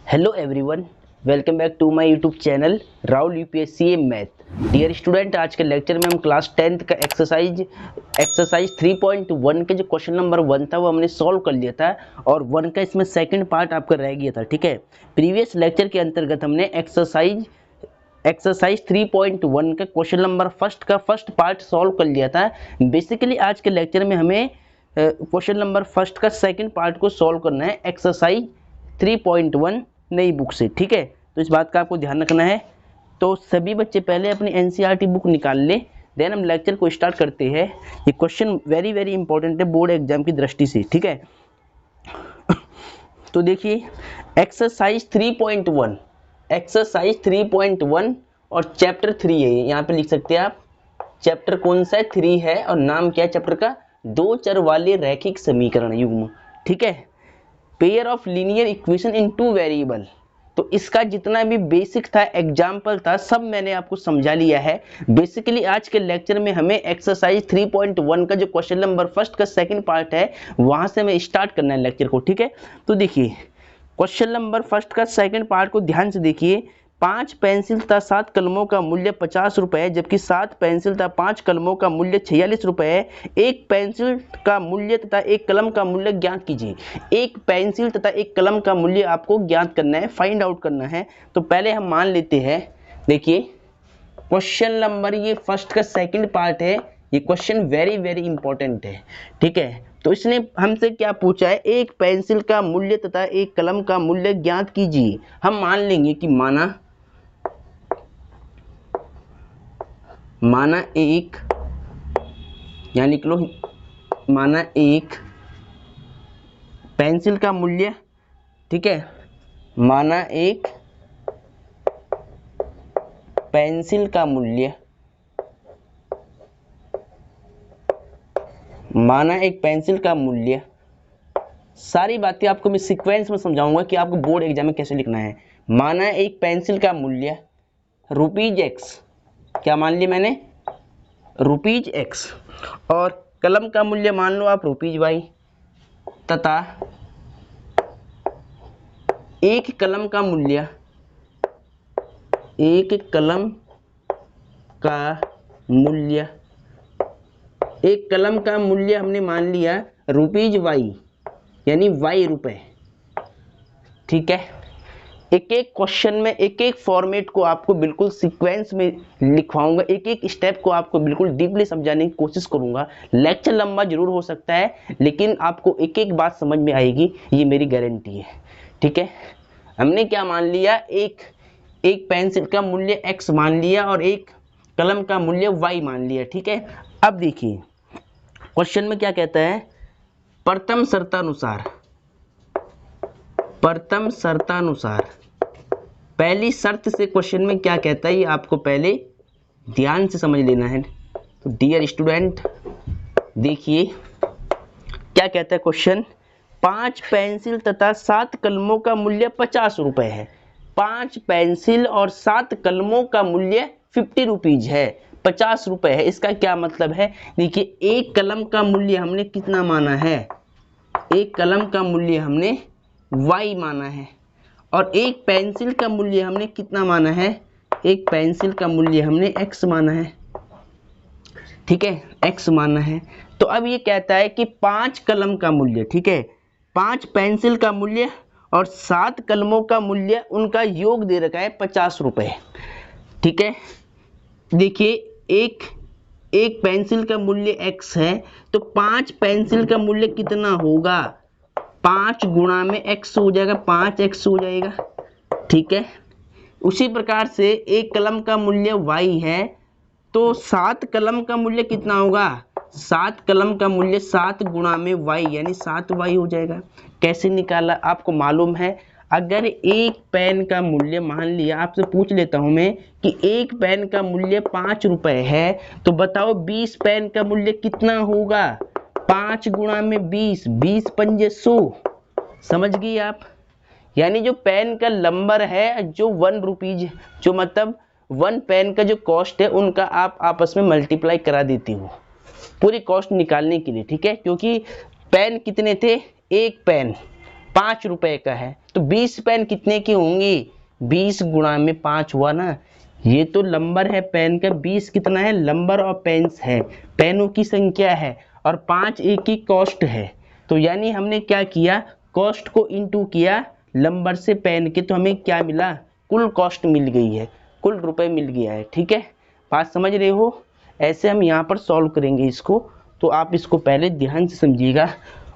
Hello everyone, welcome back to my YouTube channel Rahul UPSC math. Dear student, आज के lecture में हम class 10th का एक्सरसाइज 3.1 के जो क्वेश्चन नंबर 1 था वो हमने सॉल्व कर लिया था और 1 का इसमें सेकंड पार्ट आपका रह गया था। ठीक है, प्रीवियस लेक्चर के अंतर्गत हमने एक्सरसाइज 3.1 का question number first part solve कर लिया था। बेसिकली आज के लेक्चर में हमें क्वेश्चन नंबर फर्स्ट का सेकंड पार्ट को सॉल्व करना है एक्सरसाइज 3.1 नई बुक से। ठीक है, तो इस बात का आपको ध्यान रखना है। तो सभी बच्चे पहले अपनी एनसीईआरटी बुक निकाल ले, देन हम लेक्चर को स्टार्ट करते हैं। ये क्वेश्चन वेरी वेरी इंपॉर्टेंट है बोर्ड एग्जाम की दृष्टि से। ठीक है, तो देखिए एक्सरसाइज 3.1 और चैप्टर 3 है, यहाँ पे लिख सकते हैं आप। चैप्टर कौन सा है? 3 है और नाम क्या है चैप्टर का? दो चर वाले रैखिक समीकरण युग्म। ठीक है, pair of linear equation in two variable. तो इसका जितना भी बेसिक था, एग्जाम्पल था, सब मैंने आपको समझा लिया है। बेसिकली आज के लेक्चर में हमें एक्सरसाइज 3.1 का जो क्वेश्चन नंबर फर्स्ट का सेकंड पार्ट है वहां से हमें स्टार्ट करना है लेक्चर को। ठीक है, तो देखिए क्वेश्चन नंबर फर्स्ट का सेकंड पार्ट को ध्यान से देखिए। 5 पेंसिल तथा 7 कलमों का मूल्य 50 रुपए, जबकि 7 पेंसिल तथा 5 कलमों का मूल्य 46 रुपए। एक पेंसिल का मूल्य तथा एक कलम का मूल्य ज्ञात कीजिए। एक पेंसिल तथा एक कलम का मूल्य आपको ज्ञात करना है, फाइंड आउट करना है। तो पहले हम मान लेते हैं, देखिए क्वेश्चन नंबर ये फर्स्ट का सेकंड पार्ट है, ये क्वेश्चन वेरी वेरी इंपॉर्टेंट है। ठीक है, तो इसने हमसे क्या पूछा है? एक पेंसिल का मूल्य तथा एक कलम का मूल्य ज्ञात कीजिए। हम मान लेंगे कि माना एक, यहाँ लिख लो, माना एक पेंसिल का मूल्य, ठीक है, माना एक पेंसिल का मूल्य, माना एक पेंसिल का मूल्य। सारी बातें आपको मैं सीक्वेंस में समझाऊंगा कि आपको बोर्ड एग्जाम में कैसे लिखना है। माना एक पेंसिल का मूल्य ₹X, क्या मान लिया मैंने? ₹X, और कलम का मूल्य मान लो आप ₹Y, तथा एक कलम का मूल्य एक कलम का मूल्य हमने मान लिया ₹Y, यानी Y रुपए। ठीक है, एक एक क्वेश्चन में एक एक फॉर्मेट को आपको बिल्कुल सीक्वेंस में लिखवाऊंगा, एक एक स्टेप को आपको बिल्कुल डीपली समझाने की कोशिश करूंगा। लेक्चर लंबा जरूर हो सकता है, लेकिन आपको एक एक बात समझ में आएगी, ये मेरी गारंटी है। ठीक है, हमने क्या मान लिया? एक पेंसिल का मूल्य X मान लिया और एक कलम का मूल्य Y मान लिया। ठीक है, अब देखिए क्वेश्चन में क्या कहता है? प्रथम शर्तानुसार पहली शर्त से क्वेश्चन में क्या कहता है ये आपको पहले ध्यान से समझ लेना है। तो डियर स्टूडेंट देखिए क्या कहता है क्वेश्चन। 5 पेंसिल तथा 7 कलमों का मूल्य 50 रुपए है। 5 पेंसिल और 7 कलमों का मूल्य 50 रुपीज है, 50 रुपए है। इसका क्या मतलब है? देखिए एक कलम का मूल्य हमने कितना माना है? एक कलम का मूल्य हमने Y माना है, और एक पेंसिल का मूल्य हमने कितना माना है? एक पेंसिल का मूल्य हमने X माना है। ठीक है, X माना है। तो अब ये कहता है कि 5 कलम का मूल्य, ठीक है, 5 पेंसिल का मूल्य और 7 कलमों का मूल्य, उनका योग दे रखा है 50 रुपए। ठीक है, देखिए एक पेंसिल का मूल्य X है, तो 5 पेंसिल का मूल्य कितना होगा? 5 गुणा में X हो जाएगा, 5X हो जाएगा। ठीक है, उसी प्रकार से एक कलम का मूल्य Y है, तो 7 कलम का मूल्य कितना होगा? 7 कलम का मूल्य 7 गुणा में Y, यानी 7Y हो जाएगा। कैसे निकाला? आपको मालूम है, अगर एक पेन का मूल्य, मान लिया आपसे पूछ लेता हूं मैं कि एक पेन का मूल्य 5 रुपए है, तो बताओ 20 पेन का मूल्य कितना होगा? 5 गुणा में 20, 20 पंजे 100। समझ गई आप? यानी जो पेन का नंबर है, जो ₹1, जो मतलब 1 पेन का जो कॉस्ट है, उनका आप आपस में मल्टीप्लाई करा देती हो पूरी कॉस्ट निकालने के लिए। ठीक है, क्योंकि पेन कितने थे? एक पेन 5 रुपए का है, तो 20 पेन कितने की होंगी? 20 गुणा में 5 हुआ ना। ये तो नंबर है पेन का, 20 कितना है? नंबर ऑफ पेन्स है, पेनों की संख्या है, और 5 एक की कॉस्ट है। तो यानी हमने क्या किया, कॉस्ट को इनटू किया नंबर से पेन के, तो हमें क्या मिला? कुल कॉस्ट मिल गई है, कुल रुपए मिल गया है। ठीक है, बात समझ रहे हो? ऐसे हम यहाँ पर सॉल्व करेंगे इसको, तो आप इसको पहले ध्यान से समझिएगा।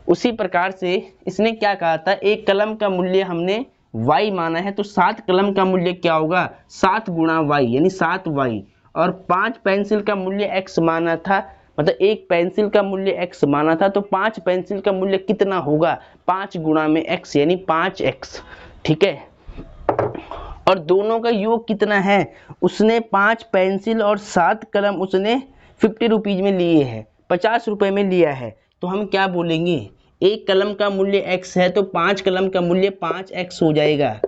उसी प्रकार से इसने क्या कहा था, एक कलम का मूल्य हमने y माना है, तो 7 कलम का मूल्य क्या होगा? 7 गुणा y यानी 7y। और 5 पेंसिल का मूल्य x माना था, मतलब एक पेंसिल का मूल्य x माना था, तो 5 पेंसिल का मूल्य कितना होगा? 5 गुणा में x यानी 5x। ठीक है, और दोनों का योग कितना है? उसने 5 पेंसिल और 7 कलम उसने 50 रुपीज में लिए हैं, 50 रुपए में लिया है। तो हम क्या बोलेंगे, एक कलम का मूल्य x है, तो 5 कलम का मूल्य 5x हो जाएगा,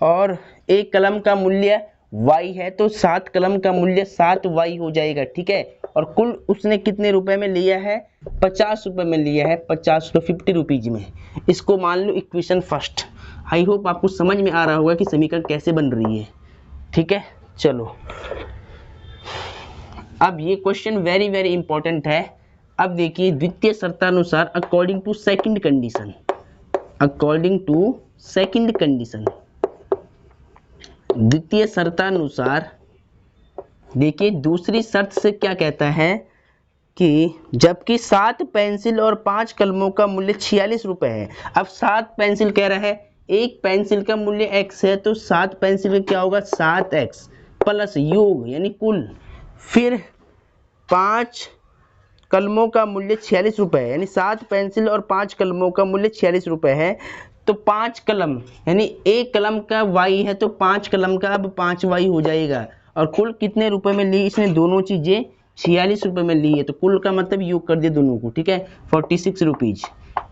और एक कलम का मूल्य y है, तो 7 कलम का मूल्य 7y हो जाएगा। ठीक है, और कुल उसने कितने रुपए में लिया है? 50 रुपए में लिया है, 50 तो 50 रुपीज में। इसको मान लो इक्वेशन फर्स्ट। आई होप आपको समझ में आ रहा होगा कि समीकरण कैसे बन रही है। ठीक है, चलो अब ये क्वेश्चन वेरी वेरी इंपॉर्टेंट है। अब देखिए, द्वितीय शर्तानुसार according to second condition, according to second condition, द्वितीय शर्तानुसार देखिए दूसरी शर्त से क्या कहता है कि जबकि 7 पेंसिल और 5 कलमों का मूल्य 46 रुपए है। अब 7 पेंसिल कह रहा है, एक पेंसिल का मूल्य x है, तो 7 पेंसिल का क्या होगा? 7x प्लस योग यानी कुल, फिर 5 कलमों का मूल्य 46 रुपए है, यानी 7 पेंसिल और 5 कलमों का मूल्य 46 रुपए है। तो 5 कलम यानी एक कलम का y है, तो 5 कलम का अब 5y हो जाएगा। और कुल कितने रुपए में ली इसने? दोनों चीजें 46 रुपए में ली है, तो कुल का मतलब योग कर दिया दोनों को। ठीक है, 46 रुपीज।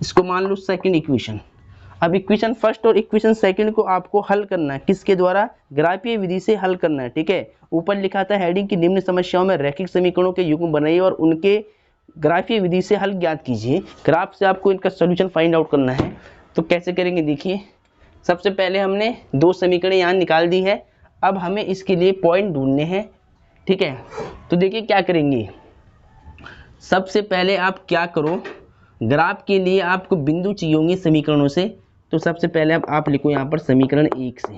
इसको मान लो सेकंड इक्वेशन। अब इक्वेशन फर्स्ट और इक्वेशन सेकंड को आपको हल करना है, किसके द्वारा? ग्राफीय विधि से हल करना है। ठीक है, ऊपर लिखा था हेडिंग की निम्न समस्याओं में रैखिक समीकरणों के युग्म बनाइए और उनके ग्राफीय विधि से हल ज्ञात कीजिए। ग्राफ से आपको इनका सोल्यूशन फाइंड आउट करना है। तो कैसे करेंगे देखिए, सबसे पहले हमने 2 समीकरण यहाँ निकाल दी है, अब हमें इसके लिए पॉइंट ढूंढने हैं। ठीक है, तो देखिए क्या करेंगे, सबसे पहले आप क्या करो, ग्राफ के लिए आपको बिंदु चाहिए होंगे समीकरणों से। तो सबसे पहले अब आप लिखो यहाँ पर समीकरण 1 से,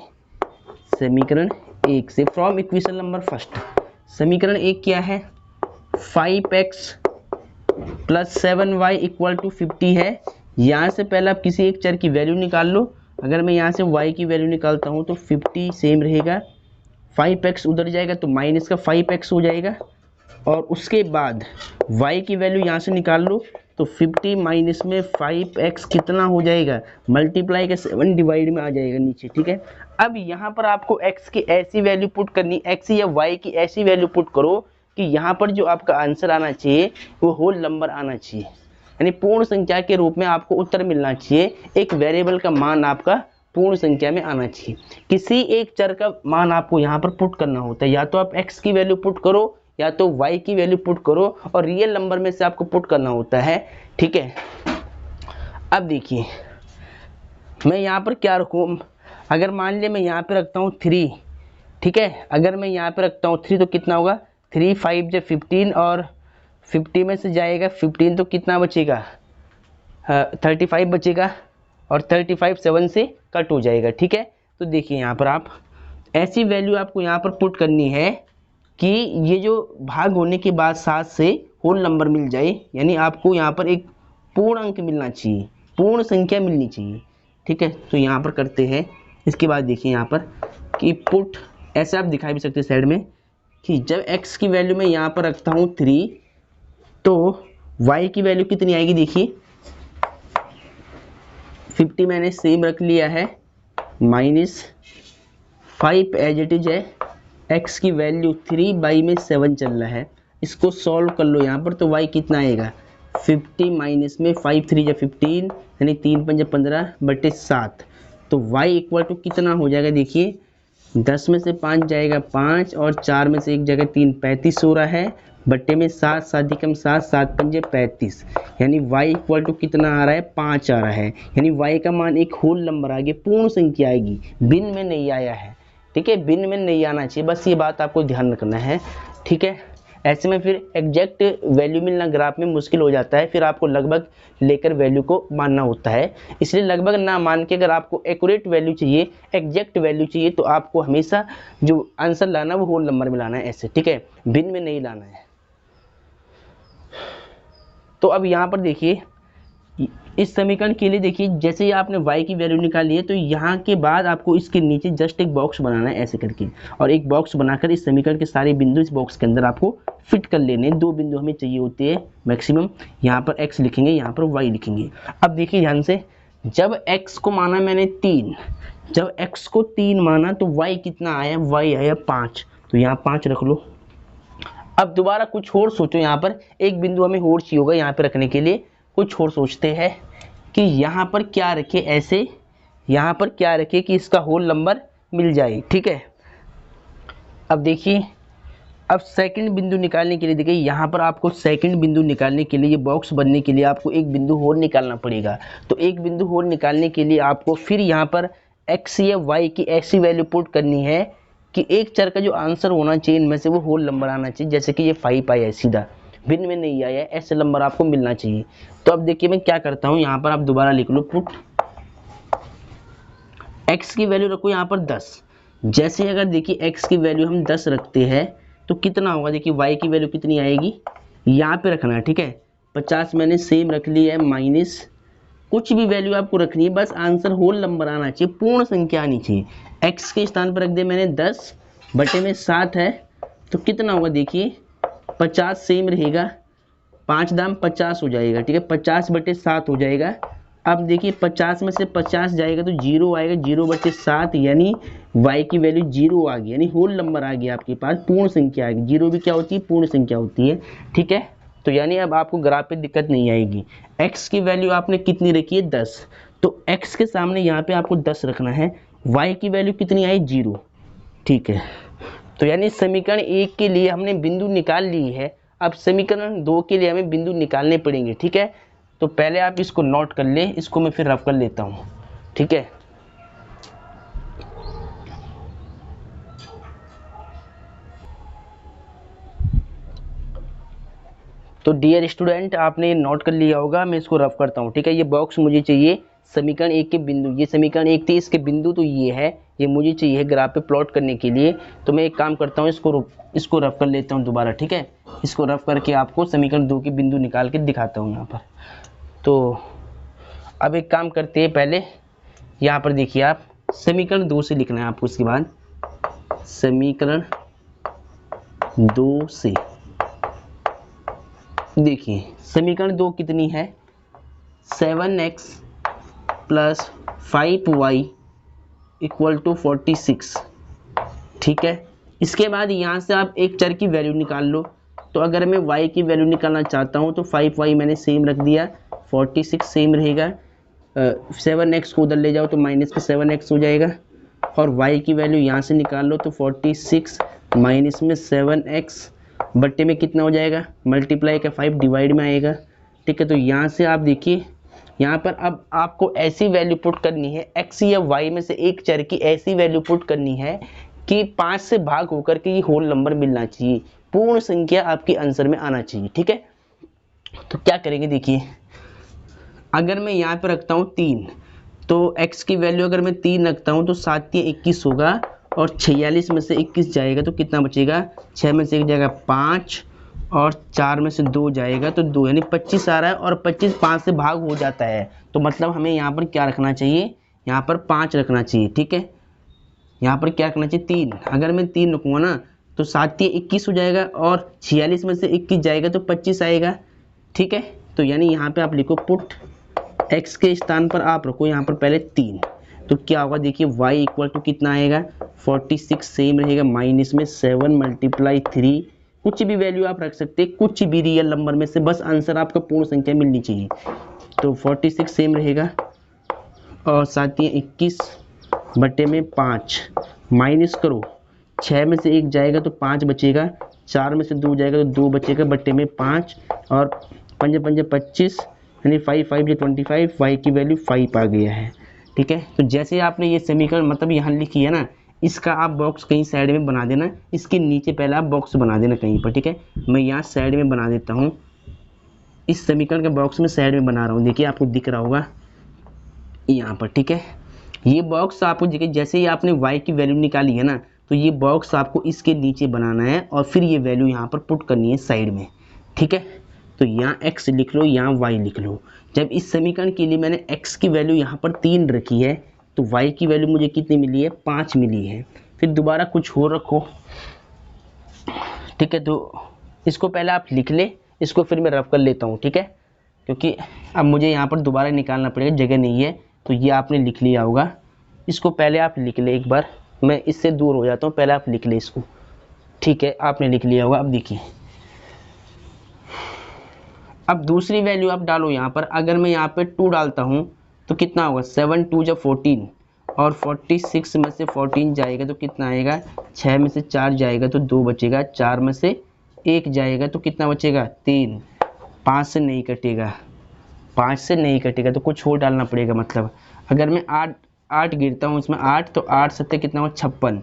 समीकरण 1 से फ्रॉम इक्वेशन नंबर फर्स्ट। समीकरण 1 क्या है? 5x plus 7y equal to 50 है। यहाँ से पहले आप किसी एक चर की वैल्यू निकाल लो। अगर मैं यहाँ से y की वैल्यू निकालता हूँ तो 50 सेम रहेगा, 5x उधर जाएगा तो माइनस का 5x हो जाएगा, और उसके बाद y की वैल्यू यहाँ से निकाल लो तो 50 माइनस में 5x कितना हो जाएगा? मल्टीप्लाई का 7 डिवाइड में आ जाएगा नीचे। ठीक है, अब यहाँ पर आपको x की ऐसी वैल्यू पुट करनी, x या y की ऐसी वैल्यू पुट करो कि यहाँ पर जो आपका आंसर आना चाहिए वो होल नंबर आना चाहिए, यानी पूर्ण संख्या के रूप में आपको उत्तर मिलना चाहिए। एक वेरिएबल का मान आपका पूर्ण संख्या में आना चाहिए। किसी एक चर का मान आपको यहाँ पर पुट करना होता है, या तो आप x की वैल्यू पुट करो या तो y की वैल्यू पुट करो, और रियल नंबर में से आपको पुट करना होता है। ठीक है, अब देखिए मैं यहाँ पर क्या रखूँ, अगर मान लिया मैं यहाँ पे रखता हूँ 3। ठीक है, अगर मैं यहाँ पे रखता हूँ 3 तो कितना होगा? 3 5 जो 15, और 50 में से जाएगा 15 तो कितना बचेगा? 35 बचेगा, और 35 7 से कट हो जाएगा। ठीक है, तो देखिए यहाँ पर आप ऐसी वैल्यू आपको यहाँ पर पुट करनी है कि ये जो भाग होने के बाद 7 से होल नंबर मिल जाए, यानी आपको यहाँ पर एक पूर्ण अंक मिलना चाहिए, पूर्ण संख्या मिलनी चाहिए। ठीक है, तो यहाँ पर करते हैं। इसके बाद देखिए यहाँ पर कि पुट ऐसे आप दिखा भी सकते हैं साइड में कि जब x की वैल्यू मैं यहाँ पर रखता हूँ 3 तो y की वैल्यू कितनी आएगी? देखिए 50 मैंने सेम रख लिया है, माइनस 5 एज इट इज है, x की वैल्यू 3/7 चल रहा है। इसको सॉल्व कर लो यहाँ पर, तो y कितना आएगा? 50 माइनस में 5 3 या 15 यानी 3 5 15/7, तो y इक्वल टू कितना हो जाएगा? देखिए 10 में से 5 जाएगा 5, और 4 में से 1 जगह 3 35 हो रहा है, बट्टे में 7, 7 अधिकम 7, 7 पंजे 35, यानी y इक्वल टू कितना आ रहा है 5 आ रहा है। यानी y का मान एक होल नंबर आ गया, पूर्ण संख्या आएगी, भिन्न में नहीं आया है। ठीक है, भिन्न में नहीं आना चाहिए, बस ये बात आपको ध्यान रखना है। ठीक है, ऐसे में फिर एग्जैक्ट वैल्यू मिलना ग्राफ में मुश्किल हो जाता है, फिर आपको लगभग लेकर वैल्यू को मानना होता है। इसलिए लगभग ना मान के अगर आपको एक्यूरेट वैल्यू चाहिए, एग्जैक्ट वैल्यू चाहिए, तो आपको हमेशा जो आंसर लाना है वो होल नंबर में लाना है ऐसे। ठीक है, भिन्न में नहीं लाना है। तो अब यहाँ पर देखिए, इस समीकरण के लिए देखिए, जैसे ही आपने y की वैल्यू निकाली है, तो यहाँ के बाद आपको इसके नीचे जस्ट एक बॉक्स बनाना है ऐसे करके, और एक बॉक्स बनाकर इस समीकरण के सारे बिंदु इस बॉक्स के अंदर आपको फिट कर लेने। 2 बिंदु हमें चाहिए होते हैं मैक्सिमम, यहाँ पर x लिखेंगे, यहाँ पर y लिखेंगे। अब देखिए ध्यान से, जब x को माना मैंने 3, जब x को 3 माना तो y कितना आया, y आया 5, तो यहाँ 5 रख लो। अब दोबारा कुछ और सोचो, यहाँ पर एक बिंदु हमें और चाहिए होगा यहाँ पे रखने के लिए। कुछ और सोचते हैं कि यहाँ पर क्या रखे, ऐसे यहाँ पर क्या रखे कि इसका होल नंबर मिल जाए। ठीक है, अब देखिए, अब सेकंड बिंदु निकालने के लिए देखिए, यहाँ पर आपको सेकंड बिंदु निकालने के लिए, ये बॉक्स बनने के लिए आपको एक बिंदु और निकालना पड़ेगा। तो एक बिंदु और निकालने के लिए आपको फिर यहाँ पर x या y की ऐसी वैल्यू पुट करनी है कि एक चर का जो आंसर होना चाहिए इनमें से वो होल नंबर आना चाहिए। जैसे कि ये 5 आया है सीधा, भिन्न में नहीं आया है, ऐसे नंबर आपको मिलना चाहिए। तो अब देखिए मैं क्या करता हूँ, यहाँ पर आप दोबारा लिख लो, पुट x की वैल्यू रखो यहाँ पर 10। जैसे अगर देखिए x की वैल्यू हम 10 रखते हैं तो कितना होगा, देखिए y की वैल्यू कितनी आएगी, यहाँ पे रखना है। ठीक है, 50 मैंने सेम रख लिया है, माइनस कुछ भी वैल्यू आपको रखनी है, बस आंसर होल नंबर आना चाहिए, पूर्ण संख्या आनी चाहिए। x के स्थान पर रख दिया मैंने 10, बटे में 7 है, तो कितना होगा देखिए 50 सेम रहेगा, 5 दाम 50 हो जाएगा। ठीक है, 50 बटे 7 हो जाएगा। अब देखिए 50 में से 50 जाएगा तो 0 आएगा, 0 बटे 7, यानी y की वैल्यू 0 आ गई, यानी होल नंबर आ गया आपके पास, पूर्ण संख्या आ गई। 0 भी क्या होती है, पूर्ण संख्या होती है। ठीक है, तो यानी अब आपको ग्राफ पे दिक्कत नहीं आएगी। x की वैल्यू आपने कितनी रखी है 10, तो x के सामने यहाँ पे आपको 10 रखना है। y की वैल्यू कितनी आई 0। ठीक है, तो यानी समीकरण 1 के लिए हमने बिंदु निकाल ली है, अब समीकरण 2 के लिए हमें बिंदु निकालने पड़ेंगे। ठीक है, तो पहले आप इसको नोट कर लें, इसको मैं फिर रफ कर लेता हूँ। ठीक है, तो डियर स्टूडेंट आपने ये नोट कर लिया होगा, मैं इसको रफ करता हूँ। ठीक है, ये बॉक्स मुझे चाहिए समीकरण 1 के बिंदु, ये समीकरण 1 थी, इसके बिंदु तो ये है, ये मुझे चाहिए ग्राफ पे प्लॉट करने के लिए। तो मैं एक काम करता हूँ, इसको रफ कर लेता हूँ दोबारा। ठीक है, इसको रफ करके आपको समीकरण 2 के बिंदु निकाल के दिखाता हूँ यहाँ पर। तो अब एक काम करते हैं, पहले यहाँ पर देखिए, आप समीकरण 2 से लिखना है आपको, इसके बाद समीकरण 2 से देखिए, समीकरण 2 कितनी है, 7x plus 5y equal to 46। ठीक है, इसके बाद यहाँ से आप एक चर की वैल्यू निकाल लो। तो अगर मैं y की वैल्यू निकालना चाहता हूँ तो 5y मैंने सेम रख दिया, 46 सेम रहेगा। 7x को उधर ले जाओ तो माइनस में 7x हो जाएगा, और y की वैल्यू यहाँ से निकाल लो तो 46 माइनस में 7x बट्टे में कितना हो जाएगा, मल्टीप्लाई का 5 डिवाइड में आएगा। ठीक है, तो यहाँ से आप देखिए, यहाँ पर अब आपको ऐसी वैल्यू पुट करनी है, x या y में से एक चर की ऐसी वैल्यू पुट करनी है कि 5 से भाग होकर के ये होल नंबर मिलना चाहिए, पूर्ण संख्या आपके आंसर में आना चाहिए। ठीक है, तो क्या करेंगे देखिए, अगर मैं यहाँ पर रखता हूँ 3, तो x की वैल्यू अगर मैं 3 रखता हूँ तो 7 या 21 होगा, और 46 में से 21 जाएगा तो कितना बचेगा, 6 में से 1 जाएगा 5, और 4 में से 2 जाएगा तो 2, यानी 25 आ रहा है, और 25 5 से भाग हो जाता है, तो मतलब हमें यहाँ पर क्या रखना चाहिए, यहाँ पर 5 रखना चाहिए। ठीक है, यहाँ पर क्या रखना चाहिए 3, अगर मैं 3 रखूँगा ना तो 7 या 21 हो जाएगा, और 46 में से 21 जाएगा तो 25 आएगा। ठीक है, तो यानी यहाँ पे आप लिखो पुट x के स्थान पर आप रखो यहाँ पर पहले 3, तो क्या होगा देखिए y इक्वल टू कितना आएगा 46 सेम रहेगा, माइनस में 7 मल्टीप्लाई 3, कुछ भी वैल्यू आप रख सकते हैं, कुछ भी रियल नंबर में से, बस आंसर आपका पूर्ण संख्या मिलनी चाहिए। तो 46 सेम रहेगा, और 7 या 21 बटे में 5, माइनस करो, 6 में से 1 जाएगा तो 5 बचेगा, 4 में से 2 जाएगा तो 2 बचेगा, बट्टे में 5 और 5 5 25 यानी 5 5 ये 25, y की वैल्यू 5 आ गया है। ठीक है, तो जैसे आपने ये समीकरण मतलब यहाँ लिखी है ना, इसका आप बॉक्स कहीं साइड में बना देना, इसके नीचे पहले आप बॉक्स बना देना कहीं पर। ठीक है, मैं यहाँ साइड में बना देता हूँ, इस समीकरण के बॉक्स में साइड में बना रहा हूँ, देखिए आपको दिख रहा होगा यहाँ पर। ठीक है, ये बॉक्स आपको देखिए जैसे ही आपने y की वैल्यू निकाली है ना, तो ये बॉक्स आपको इसके नीचे बनाना है और फिर ये वैल्यू यहाँ पर पुट करनी है साइड में। ठीक है, तो यहाँ x लिख लो, यहाँ y लिख लो। जब इस समीकरण के लिए मैंने x की वैल्यू यहाँ पर 3 रखी है तो y की वैल्यू मुझे कितनी मिली है, 5 मिली है। फिर दोबारा कुछ और रखो। ठीक है, तो इसको पहले आप लिख ले, इसको फिर मैं रफ कर लेता हूँ। ठीक है, क्योंकि अब मुझे यहाँ पर दोबारा निकालना पड़ेगा, जगह नहीं है। तो ये आपने लिख लिया होगा, इसको पहले आप लिख ले एक बार, मैं इससे दूर हो जाता हूँ, पहले आप लिख ले इसको। ठीक है, आपने लिख लिया होगा। अब देखिए, अब दूसरी वैल्यू आप डालो यहाँ पर। अगर मैं यहाँ पे 2 डालता हूँ तो कितना होगा, 7 2 जब 14 और 46 में से 14 जाएगा तो कितना आएगा, 6 में से 4 जाएगा तो 2 बचेगा, 4 में से 1 जाएगा तो कितना बचेगा, 3, 5 से नहीं कटेगा, 5 से नहीं कटेगा तो कुछ और डालना पड़ेगा। मतलब अगर मैं 8 गिरता हूँ इसमें 8, तो 8 सत्ते कितना हुआ, 56,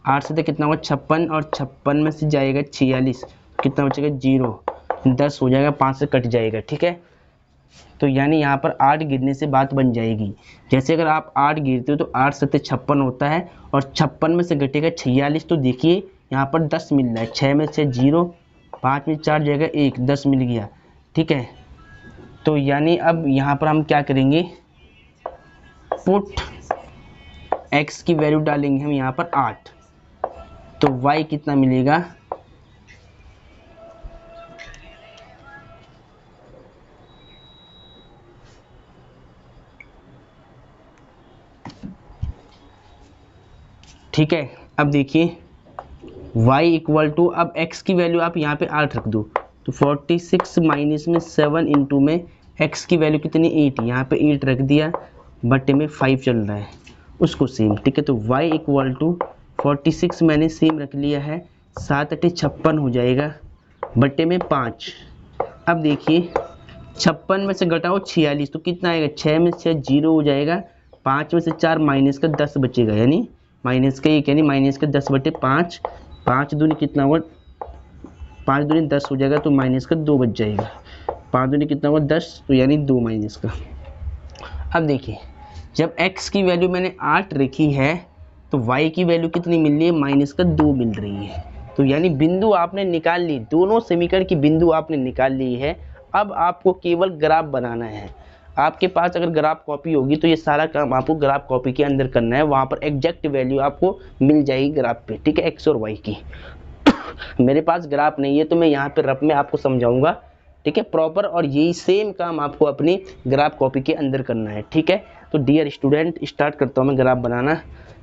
8 सत्ते कितना हुआ 56 और 56 में से जाएगा 46, कितना बचेगा 0, 10 हो जाएगा, 5 से कट जाएगा। ठीक है, तो यानी यहाँ पर 8 गिरने से बात बन जाएगी। जैसे अगर आप 8 गिरते हो तो 8 सत्ते 56 होता है और 56 में से घटेगा 46, तो देखिए यहाँ पर 10 मिल रहा है, 6 में से 0, 5 में 4 जाएगा 1, 10 मिल गया। ठीक है, तो यानी अब यहाँ पर हम क्या करेंगे, पुट x की वैल्यू डालेंगे हम यहाँ पर 8, तो y कितना मिलेगा, ठीक है। अब देखिए y इक्वल टू, अब x की वैल्यू आप यहाँ पे 8 रख दो, तो 46 माइनस में 7 इंटू में x की वैल्यू कितनी 8, यहाँ पे 8 रख दिया, बटे में 5 चल रहा है उसको सेम। ठीक है, तो y इक्वल टू 46 मैंने सेम रख लिया है, 7 8 56 हो जाएगा, बटे में 5। अब देखिए 56 में से घटाओ 46 तो कितना आएगा, 6 में से 0 हो जाएगा, 5 में से 4 माइनस का 10 बचेगा, यानी माइनस का 1 यानी माइनस का 10 बटे 5, 5 दूनी कितना हुआ, 5 दूनी 10 हो जाएगा तो माइनस का 2 बच जाएगा, 5 दूनी कितना हुआ 10, तो यानी 2 माइनस का। अब देखिए जब x की वैल्यू मैंने 8 रखी है तो y की वैल्यू कितनी मिल रही है, माइनस का 2 मिल रही है। तो यानी बिंदु आपने निकाल ली, दोनों समीकरण की बिंदु आपने निकाल ली है। अब आपको केवल ग्राफ बनाना है। आपके पास अगर ग्राफ कॉपी होगी तो ये सारा काम आपको ग्राफ कॉपी के अंदर करना है, वहाँ पर एग्जैक्ट वैल्यू आपको मिल जाएगी ग्राफ पे। ठीक है, x और y की। मेरे पास ग्राफ नहीं है तो मैं यहाँ पे रफ में आपको समझाऊंगा। ठीक है, प्रॉपर, और यही सेम काम आपको अपनी ग्राफ कॉपी के अंदर करना है। ठीक है, तो डियर स्टूडेंट स्टार्ट करता हूँ मैं ग्राफ बनाना।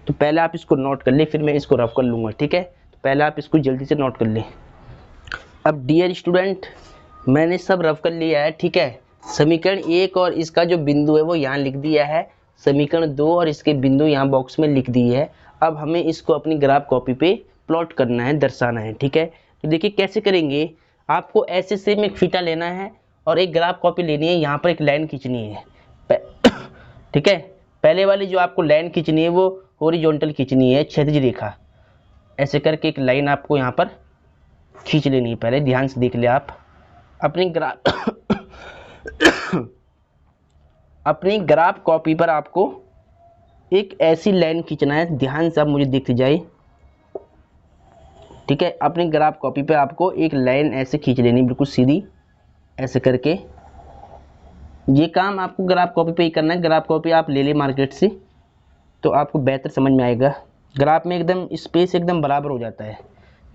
तो पहले आप इसको नोट कर ले, फिर मैं इसको रफ कर लूँगा। ठीक है, तो पहले आप इसको जल्दी से नोट कर ले। अब डियर स्टूडेंट मैंने सब रफ कर लिया है। ठीक है, समीकरण 1 और इसका जो बिंदु है वो यहाँ लिख दिया है, समीकरण 2 और इसके बिंदु यहाँ बॉक्स में लिख दिए है। अब हमें इसको अपनी ग्राफ कॉपी पे प्लॉट करना है, दर्शाना है। ठीक है, तो देखिए कैसे करेंगे, आपको ऐसे सेम एक फीता लेना है और एक ग्राफ कॉपी लेनी है, यहाँ पर एक लाइन खींचनी है। ठीक है, पहले वाली जो आपको लाइन खींचनी है वो हॉरिजॉन्टल खींचनी है, क्षैतिज रेखा, ऐसे करके एक लाइन आपको यहाँ पर खींच लेनी है। पहले ध्यान से देख ले आप अपनी अपनी ग्राफ कॉपी पर आपको एक ऐसी लाइन खींचना है, ध्यान से आप मुझे देखते जाए। ठीक है, अपनी ग्राफ कॉपी पे आपको एक लाइन ऐसे खींच लेनी, बिल्कुल सीधी, ऐसे करके। ये काम आपको ग्राफ कॉपी पे ही करना है। ग्राफ कॉपी आप ले ले मार्केट से तो आपको बेहतर समझ में आएगा। ग्राफ में एकदम स्पेस एकदम बराबर हो जाता है।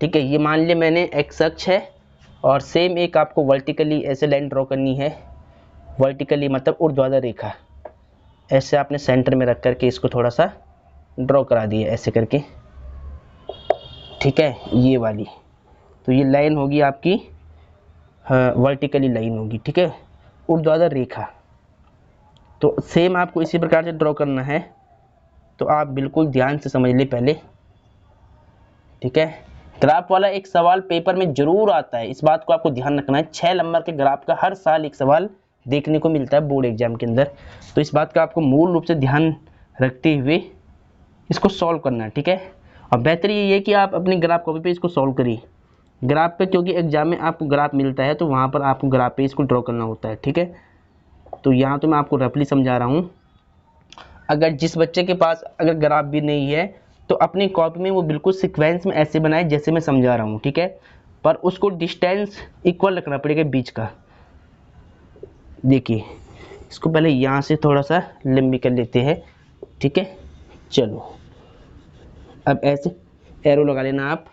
ठीक है, ये मान लिया मैंने एक्स अक्ष है और सेम एक आपको वर्टिकली ऐसे लाइन ड्रॉ करनी है, वर्टिकली मतलब ऊर्ध्वाधर रेखा, ऐसे आपने सेंटर में रख करके इसको थोड़ा सा ड्रॉ करा दिया ऐसे करके। ठीक है, ये वाली, तो ये लाइन होगी आपकी, हाँ, वर्टिकली लाइन होगी। ठीक है, ऊर्ध्वाधर रेखा। तो सेम आपको इसी प्रकार से ड्रॉ करना है, तो आप बिल्कुल ध्यान से समझ ले पहले। ठीक है, ग्राफ वाला एक सवाल पेपर में जरूर आता है, इस बात को आपको ध्यान रखना है। 6 नंबर के ग्राफ का हर साल एक सवाल देखने को मिलता है बोर्ड एग्जाम के अंदर, तो इस बात का आपको मूल रूप से ध्यान रखते हुए इसको सॉल्व करना है, ठीक है। और बेहतर ये है कि आप अपनी ग्राफ कॉपी पे इसको सॉल्व करिए ग्राफ पे, क्योंकि एग्जाम में आपको ग्राफ मिलता है तो वहाँ पर आपको ग्राफ पे इसको ड्रॉ करना होता है, ठीक है। तो यहाँ तो मैं आपको रफली समझा रहा हूँ। अगर जिस बच्चे के पास अगर ग्राफ भी नहीं है तो अपनी कॉपी में वो बिल्कुल सीक्वेंस में ऐसे बनाए जैसे मैं समझा रहा हूँ, ठीक है। पर उसको डिस्टेंस इक्वल रखना पड़ेगा बीच का। देखिए इसको पहले यहाँ से थोड़ा सा लंबी कर लेते हैं, ठीक है। चलो अब ऐसे एरो लगा लेना आप,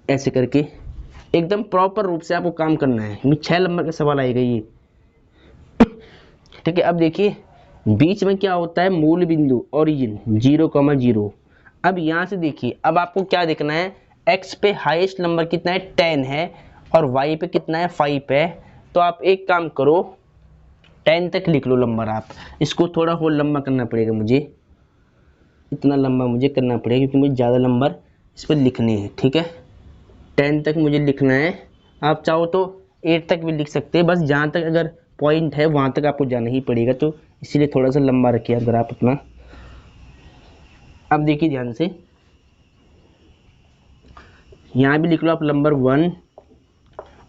ऐसे करके एकदम प्रॉपर रूप से आपको काम करना है। 6 नंबर का सवाल आएगा ये, ठीक है। अब देखिए बीच में क्या होता है, मूल बिंदु ओरिजिन 0,0। अब यहाँ से देखिए, अब आपको क्या देखना है, x पे हाईएस्ट नंबर कितना है 10 है और y पे कितना है 5 है। तो आप एक काम करो 10 तक लिख लो नंबर। आप इसको थोड़ा और लंबा करना पड़ेगा मुझे, इतना लंबा मुझे करना पड़ेगा क्योंकि मुझे ज़्यादा नंबर इस पर लिखने हैं, ठीक है। 10 तक मुझे लिखना है। आप चाहो तो 8 तक भी लिख सकते हैं, बस जहाँ तक अगर पॉइंट है वहाँ तक आपको जाना ही पड़ेगा, तो इसीलिए थोड़ा सा लंबा रखिए अगर आप अपना। अब देखिए ध्यान से, यहाँ भी लिख लो आप नंबर 1,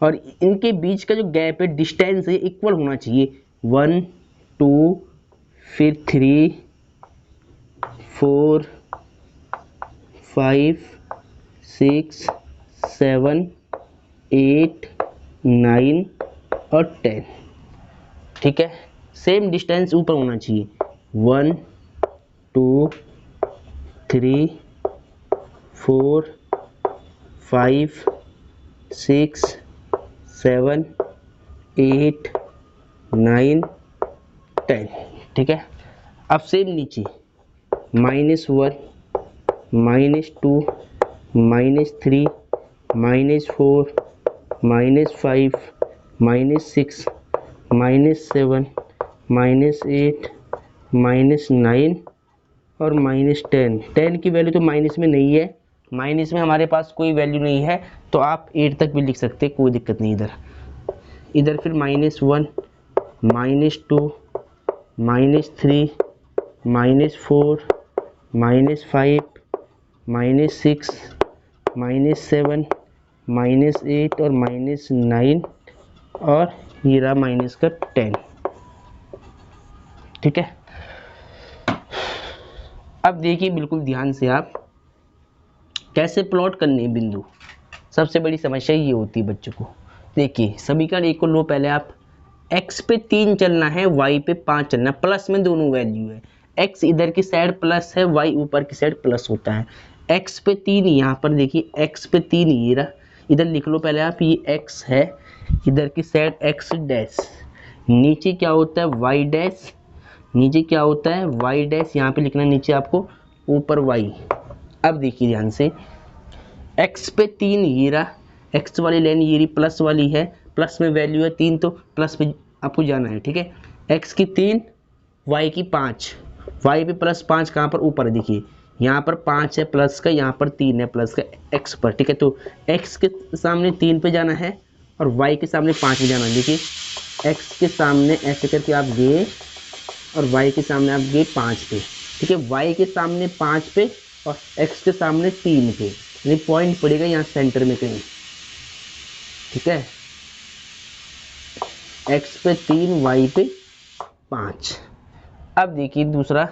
और इनके बीच का जो गैप है डिस्टेंस है इक्वल होना चाहिए। 1 2 फिर 3 4 5 6 7 8 9 और 10, ठीक है। सेम डिस्टेंस ऊपर होना चाहिए, 1 2 3 4 5 6 7 8 9 10, ठीक है। अब सेम नीचे -1 -2 -3 -4 -5 -6 -7 -8 -9 और -10। 10 की वैल्यू तो माइनस में नहीं है, माइनस में हमारे पास कोई वैल्यू नहीं है, तो आप 8 तक भी लिख सकते हैं, कोई दिक्कत नहीं। इधर फिर -1 -2 -3 -4 -5 -6 -7 -8 और -9 और ये रहा माइनस का 10, ठीक है। अब देखिए बिल्कुल ध्यान से आप कैसे प्लॉट करने हैं बिंदु। सबसे बड़ी समस्या ये होती है बच्चों को। देखिए समीकरण 1 को लो पहले आप, x पे 3 चलना है, y पे 5 चलना है, प्लस में दोनों वैल्यू है। x इधर की साइड प्लस है, y ऊपर की साइड प्लस होता है। x पे 3 यहाँ पर देखिए, x पे 3 ये रहा, इधर लिख लो पहले आप, ये x है, इधर की साइड x डैश, नीचे क्या होता है y डैश, नीचे क्या होता है y डैश, यहाँ पे लिखना नीचे आपको, ऊपर y। अब देखिए ध्यान से, x पे 3 ये रहा, x वाली लाइन ये रही, प्लस वाली है, प्लस में वैल्यू है 3 तो प्लस पे आपको जाना है, ठीक है। x की 3 y की 5, y पे प्लस 5 कहाँ पर, ऊपर देखिए, यहाँ पर 5 है प्लस का, यहाँ पर 3 है प्लस का x पर, ठीक है। तो x के सामने 3 पे जाना है और y के सामने 5 पे जाना है। देखिए x के सामने ऐसे करके आप गए और y के सामने आप गए 5 पे, ठीक है। y के सामने 5 पे और x के सामने 3 पे, यानी पॉइंट पड़ेगा यहाँ सेंटर में कहीं, ठीक है। x पे 3 y पे 5। अब देखिए दूसरा,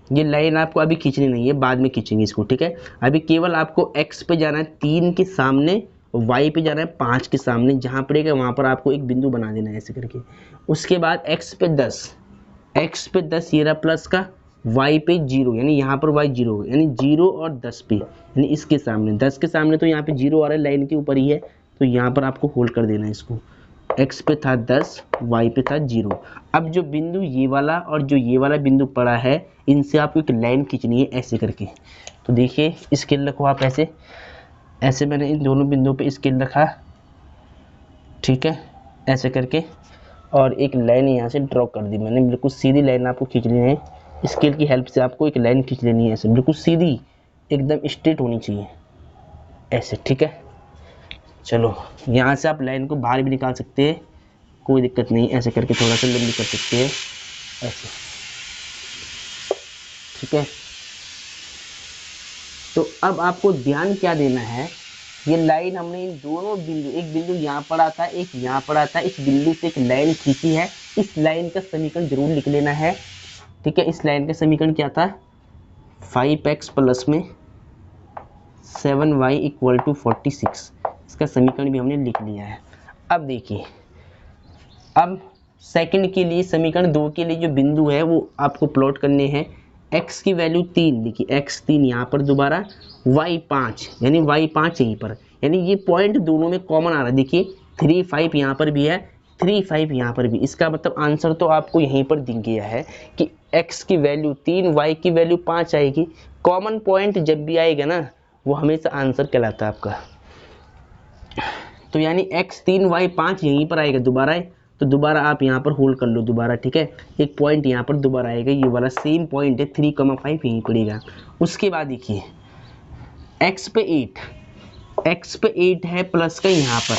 ये लाइन आपको अभी खींचनी नहीं है, बाद में खींचेंगे इसको, ठीक है। अभी केवल आपको x पे जाना है 3 के सामने, y पे जाना है 5 के सामने, जहाँ पड़ेगा वहाँ पर आपको एक बिंदु बना देना है ऐसे करके। उसके बाद x पे 10 ये रहा प्लस का, y पे 0 यानी यहाँ पर y 0 यानी 0 और 10 पे, यानी इसके सामने 10 के सामने तो यहाँ पे 0 आ रहा है, लाइन के ऊपर ही है, तो यहाँ पर आपको होल्ड कर देना है इसको। x पे था 10, y पे था 0। अब जो बिंदु ये वाला और जो ये वाला बिंदु पड़ा है, इनसे आपको एक लाइन खींचनी है ऐसे करके। तो देखिए स्केल रखो आप ऐसे, ऐसे मैंने इन दोनों बिंदुओं पे स्केल रखा, ठीक है, ऐसे करके, और एक लाइन यहाँ से ड्रॉ कर दी मैंने, बिल्कुल सीधी लाइन आपको खींचनी है। स्केल की हेल्प से आपको एक लाइन खींच लेनी है ऐसे बिल्कुल सीधी, एकदम स्ट्रेट होनी चाहिए ऐसे, ठीक है। चलो यहाँ से आप लाइन को बाहर भी निकाल सकते हैं, कोई दिक्कत नहीं, ऐसे करके थोड़ा सा लंबी कर सकते हैं ऐसे, ठीक है। तो अब आपको ध्यान क्या देना है, ये लाइन हमने इन दोनों बिंदु, एक बिंदु यहाँ पड़ा था, एक यहाँ पड़ा था, इस बिंदु से एक लाइन खींची है, इस लाइन का समीकरण जरूर लिख लेना है, ठीक है। इस लाइन का समीकरण क्या था, 5x प्लस में 7y इक्वल टू 46, इसका समीकरण भी हमने लिख लिया है। अब देखिए, अब सेकंड के लिए, समीकरण 2 के लिए जो बिंदु है वो आपको प्लॉट करने हैं। x की वैल्यू 3 लिखी, x 3 यहाँ पर दोबारा, y 5 यानी y 5 यहीं पर, यानी ये पॉइंट दोनों में कॉमन आ रहा है। देखिए 3 5 यहाँ पर भी है, 3 5 यहाँ पर भी, इसका मतलब आंसर तो आपको यहीं पर दिख गया है कि x की वैल्यू 3, y की वैल्यू 5 आएगी। कॉमन पॉइंट जब भी आएगा ना वो हमेशा आंसर कहलाता है आपका। तो यानी x 3 y 5 यहीं पर आएगा दोबारा है, तो दोबारा आप यहाँ पर होल्ड कर लो दोबारा, ठीक है। एक पॉइंट यहाँ पर दोबारा आएगा, ये वाला सेम पॉइंट है 3,5 यहीं पड़ेगा। उसके बाद देखिए x पे 8 है प्लस का यहाँ पर,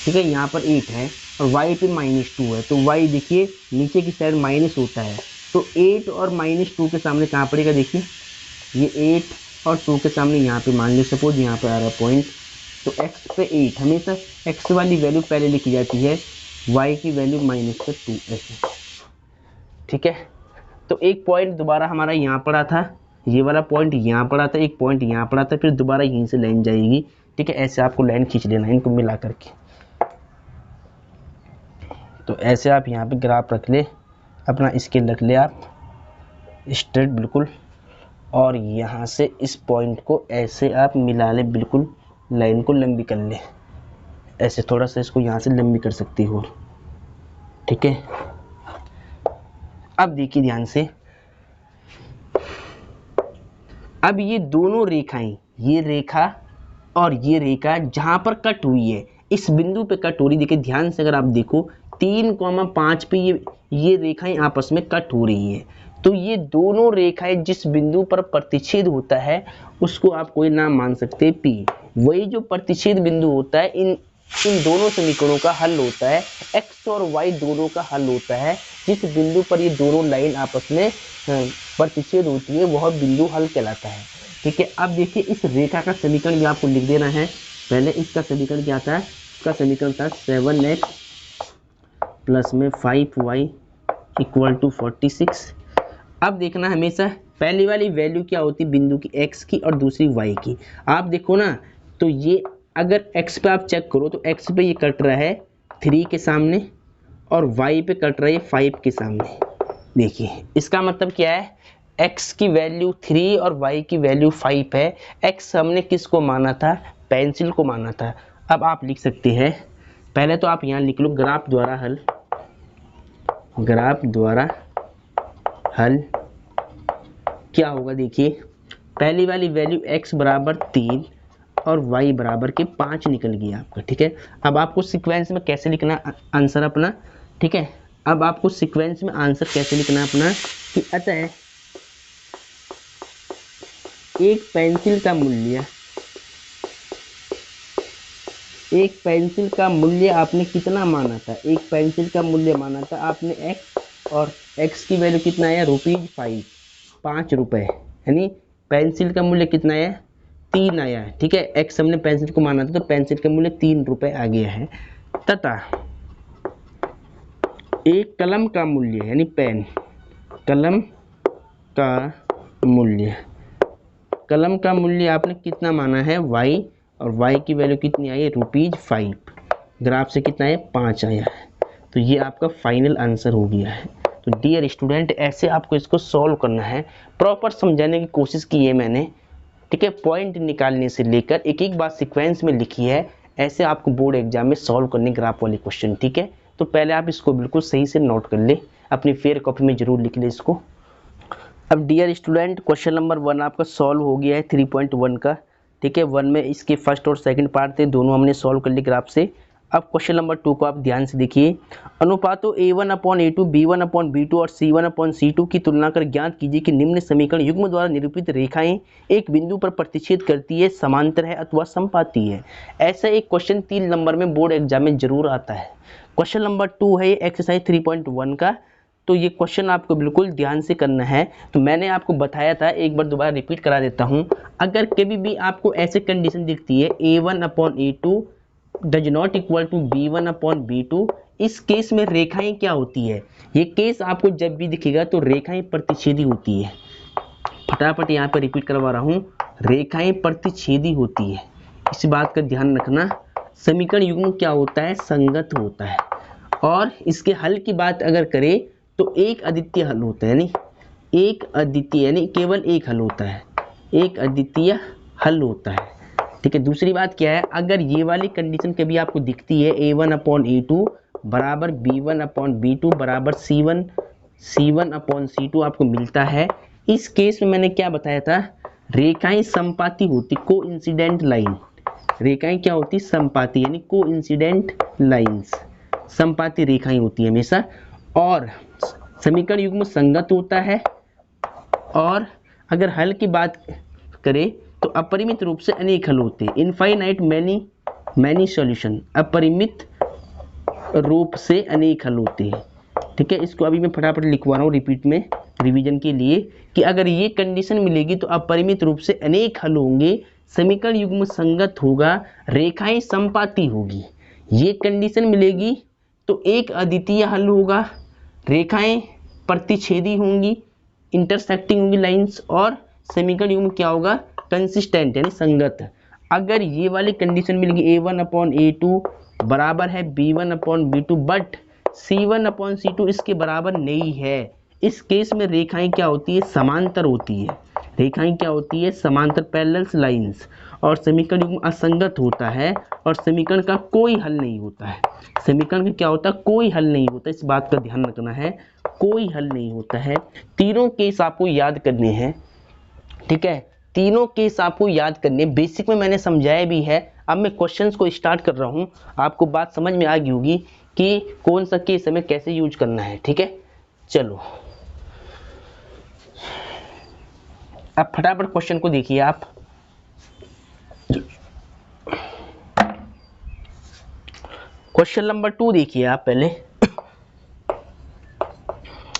ठीक है, यहाँ पर 8 है और y पे -2 है, तो y देखिए नीचे की साइड माइनस होता है, तो 8 और -2 के सामने कहाँ पड़ेगा, देखिए ये 8 और 2 के सामने यहाँ पे मान लो सपोज यहाँ पे आ रहा है पॉइंट, तो x पे 8, हमेशा x वाली वैल्यू पहले लिखी जाती है, y की वैल्यू -2 ऐसे, ठीक है। तो एक पॉइंट दोबारा हमारा यहाँ पड़ा था, ये वाला पॉइंट यहाँ पड़ा था, एक पॉइंट यहाँ पड़ा था, फिर दोबारा यहीं से लाइन जाएगी, ठीक है। ऐसे आपको लाइन खींच लेना है इनको मिला करके। तो ऐसे आप यहाँ पे ग्राफ रख ले, अपना स्केल रख ले आप स्ट्रेट बिल्कुल, और यहाँ से इस पॉइंट को ऐसे आप मिला ले बिल्कुल, लाइन को लंबी कर ले ऐसे, थोड़ा सा इसको यहाँ से लंबी कर सकती हो, ठीक है। अब देखिए ध्यान से, अब ये दोनों रेखाएं, ये रेखा और ये रेखा जहां पर कट हुई है, इस बिंदु पे कट हो रही, देखिए ध्यान से अगर आप देखो 3,5 पे ये रेखाएं आपस में कट हो रही है, तो ये दोनों रेखाएं जिस बिंदु पर प्रतिच्छेद होता है उसको आप कोई नाम मान सकते हैं P। वही जो प्रतिच्छेद बिंदु होता है, इन दोनों समीकरणों का हल होता है, x और y दोनों का हल होता है। जिस बिंदु पर ये दोनों लाइन आपस में प्रतिच्छेद होती है वह बिंदु हल कहलाता है, ठीक है। अब देखिए इस रेखा का समीकरण भी आपको लिख देना है। पहले इसका समीकरण क्या था, इसका समीकरण था 7x प्लस में 5y इक्वल टू 46। अब देखना हमेशा पहली वाली वैल्यू क्या होती है बिंदु की, x की, और दूसरी y की। आप देखो ना, तो ये अगर x पे आप चेक करो तो x पे ये कट रहा है 3 के सामने और y पे कट रहा है 5 के सामने। देखिए इसका मतलब क्या है, x की वैल्यू 3 और y की वैल्यू 5 है। x हमने किसको माना था, पेंसिल को माना था। अब आप लिख सकते हैं, पहले तो आप यहाँ लिख लो ग्राफ द्वारा हल, ग्राफ द्वारा हल क्या होगा। देखिए पहली वाली वैल्यू x बराबर 3 और y बराबर के 5 निकल गया आपका, ठीक है। अब आपको सीक्वेंस में कैसे लिखना आंसर अपना, ठीक है। अब आपको सीक्वेंस में आंसर कैसे लिखना अपना कि अतः एक पेंसिल का मूल्य आपने कितना माना था, एक पेंसिल का मूल्य माना था आपने x, और x की वैल्यू कितना है ₹5, 5 रुपये, यानी पेंसिल का मूल्य कितना है 3 आया है, ठीक है। x हमने पेंसिल को माना था तो पेंसिल का मूल्य 3 रुपये आ गया है, तथा एक कलम का मूल्य यानी पेन, कलम का मूल्य आपने कितना माना है y, और y की वैल्यू कितनी आई है ₹5, ग्राफ से कितना है 5 आया है। तो ये आपका फाइनल आंसर हो गया है। तो डियर स्टूडेंट ऐसे आपको इसको सॉल्व करना है, प्रॉपर समझाने की कोशिश की है मैंने, ठीक है। पॉइंट निकालने से लेकर एक एक बात सीक्वेंस में लिखी है, ऐसे आपको बोर्ड एग्जाम में सॉल्व करने ग्राफ वाले क्वेश्चन, ठीक है। तो पहले आप इसको बिल्कुल सही से नोट कर ले, अपनी फेयर कॉपी में जरूर लिख ले इसको। अब डियर स्टूडेंट क्वेश्चन नंबर 1 आपका सॉल्व हो गया है 3.1 का, ठीक है। 1 में इसके फर्स्ट और सेकंड पार्ट थे, दोनों हमने सॉल्व कर लिए ग्राफ से। अब क्वेश्चन नंबर 2 को आप ध्यान से देखिए। अनुपातों A1/A2, B1/B2 और C1/C2 की तुलना कर ज्ञात कीजिए कि निम्न समीकरण युग्म द्वारा निरूपित रेखाएं एक बिंदु पर प्रतिच्छेद करती है, समांतर है अथवा समपाती है। ऐसा एक क्वेश्चन 3 नंबर में बोर्ड एग्जाम में जरूर आता है। क्वेश्चन नंबर 2 है एक्सरसाइज 3.1 का। तो ये क्वेश्चन आपको बिल्कुल ध्यान से करना है। तो मैंने आपको बताया था, एक बार दोबारा रिपीट करा देता हूँ। अगर कभी भी आपको ऐसे कंडीशन दिखती है A1/A2 does not equal to B1/B2, इस केस में रेखाएं क्या होती है? ये केस आपको जब भी दिखेगा तो रेखाएं प्रतिच्छेदी होती है। फटाफट यहाँ पर रिपीट करवा रहा हूँ, रेखाएं प्रतिच्छेदी होती है। इस बात का ध्यान रखना। समीकरण युग्म क्या होता है? संगत होता है। और इसके हल की बात अगर करें तो एक अद्वितीय हल होता है, यानी एक अद्वितीय, यानी केवल एक हल होता है, एक अद्वितीय हल होता है। ठीक है। दूसरी बात क्या है, अगर ये वाली कंडीशन कभी आपको दिखती है A1/A2 बराबर B1/B2 बराबर C1/C2 आपको मिलता है, इस केस में मैंने क्या बताया था? रेखाएं समपाती होती, कोइंसिडेंट लाइन। रेखाएं क्या होती? समपाती, यानी कोइंसिडेंट लाइंस, समपाती रेखाएं होती है हमेशा। और समीकरण युग्म संगत होता है। और अगर हल की बात करें तो अपरिमित रूप से अनेक हल होते हैं, इनफाइनाइट मैनी सॉल्यूशन, अपरिमित रूप से अनेक हल होते हैं। ठीक है। इसको अभी मैं फटाफट लिखवा रहा हूँ रिपीट में रिवीजन के लिए, कि अगर ये कंडीशन मिलेगी तो अपरिमित रूप से अनेक हल होंगे, समीकरण युग्म संगत होगा, रेखाएं समपाती होगी। ये कंडीशन मिलेगी तो एक अद्वितीय हल होगा, रेखाएं प्रतिच्छेदी होंगी, इंटरसेक्टिंग होंगी लाइंस, और समीकरण युग्म क्या होगा? कंसिस्टेंट, यानी संगत। अगर ये वाली कंडीशन मिलेगी A1/A2 बराबर है B1/B2 बट C1/C2 इसके बराबर नहीं है, इस केस में रेखाएं क्या होती है? समांतर होती है। रेखाएं क्या होती है? समांतर, पैरेलल लाइंस। और समीकरण युग्म असंगत होता है, और समीकरण का कोई हल नहीं होता है। समीकरण का क्या होता है? कोई हल नहीं होता। इस बात का ध्यान रखना है, कोई हल नहीं होता है। तीनों केस आपको याद करने हैं। ठीक है। तीनों केस आपको याद करने, बेसिक में मैंने समझाया भी है। अब मैं क्वेश्चंस को स्टार्ट कर रहा हूं, आपको बात समझ में आ गई होगी कि कौन सा केस हमें कैसे यूज करना है। ठीक है। चलो अब फटाफट क्वेश्चन को देखिए आप। क्वेश्चन नंबर 2 देखिए आप पहले।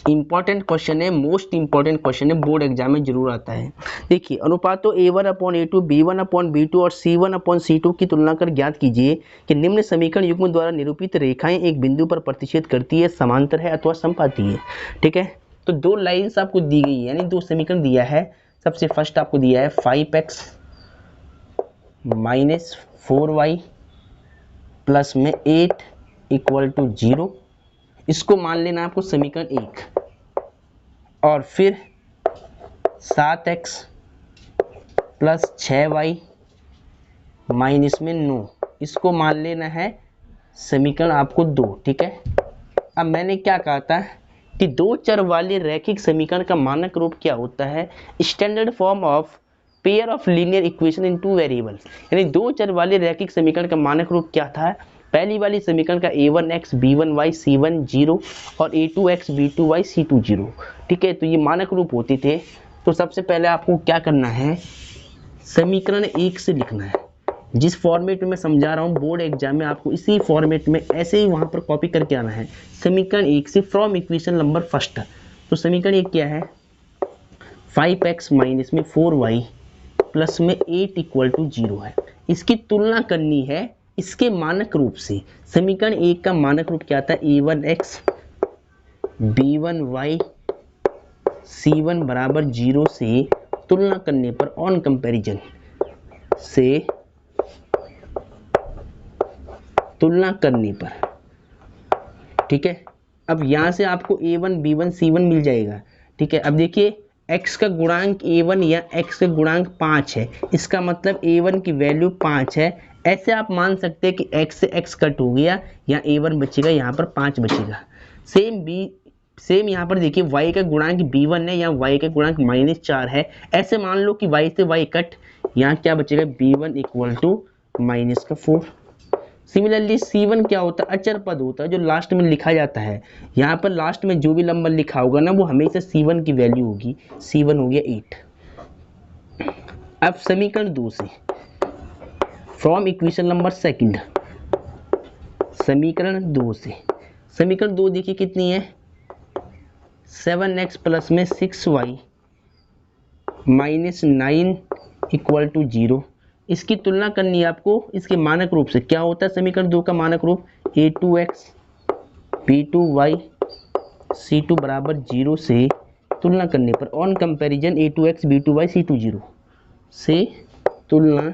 इंपॉर्टेंट क्वेश्चन है, मोस्ट इंपॉर्टेंट क्वेश्चन है, बोर्ड एग्जाम में जरूर आता है। देखिए, अनुपातों A1/A2, B1/B2 और C1/C2 की तुलना कर ज्ञात कीजिए कि निम्न समीकरण युग्म द्वारा निरूपित रेखाएं एक बिंदु पर प्रतिच्छेद करती है, समांतर है अथवा समपाती है। ठीक है। तो दो लाइंस आपको दी गई है, यानी दो समीकरण दिया है। सबसे फर्स्ट आपको दिया है 5x माइनस 4y प्लस में 8 इक्वल टू 0, इसको मान लेना आपको समीकरण 1। और फिर 7x प्लस 6y माइनस में 9, इसको मान लेना है समीकरण आपको 2। ठीक है। अब मैंने क्या कहा था कि दो चर वाले रैखिक समीकरण का मानक रूप क्या होता है? Standard form of pair of linear equation in 2 variables, यानी दो चर वाले रैखिक समीकरण का मानक रूप क्या था? पहली वाली समीकरण का A1x B1y C1 0 और A2x B2y C2 0। ठीक है। तो ये मानक रूप होते थे। तो सबसे पहले आपको क्या करना है? समीकरण 1 से लिखना है। जिस फॉर्मेट में मैं समझा रहा हूँ, बोर्ड एग्जाम में आपको इसी फॉर्मेट में ऐसे ही वहाँ पर कॉपी करके आना है। समीकरण 1 से फ्रॉम इक्वेशन नंबर फर्स्ट। तो समीकरण 1 क्या है? 5x माइनस में 4y प्लस में 8 इक्वल टू 0 है। इसकी तुलना करनी है इसके मानक रूप से। समीकरण 1 का मानक रूप क्या था? A1x B1y C1 बराबर 0 से तुलना करने पर, ऑन कंपैरिजन से तुलना करने पर। ठीक है। अब यहां से आपको A1 B1 C1 मिल जाएगा। ठीक है। अब देखिए, x का गुणांक A1 या x का गुणांक 5 है, इसका मतलब A1 की वैल्यू 5 है। ऐसे आप मान सकते हैं कि x से x कट हो गया, या A1 बचेगा, यहाँ पर 5 बचेगा। सेम यहाँ पर देखिए, y का गुणांक B1 है, या y का गुणांक -4 है। ऐसे मान लो कि y से y कट, यहाँ क्या बचेगा? B1 equal to -4। Similarly C1 क्या होता है, अचर पद होता है जो लास्ट में लिखा जाता है। यहाँ पर लास्ट में जो भी नंबर लिखा होगा ना वो हमेशा C1 की वैल्यू होगी। C1 हो गया 8। अब समीकरण 2 से फ्रॉम इक्वेशन नंबर सेकंड, समीकरण 2 से, समीकरण 2 देखिए कितनी है, 7x प्लस में 6y माइनस 9 इक्वल टू 0। इसकी तुलना करनी है आपको इसके मानक रूप से। क्या होता है समीकरण 2 का मानक रूप, a2x b2y c2 बराबर 0 से तुलना करने पर, on comparison a2x b2y c2 0 से तुलना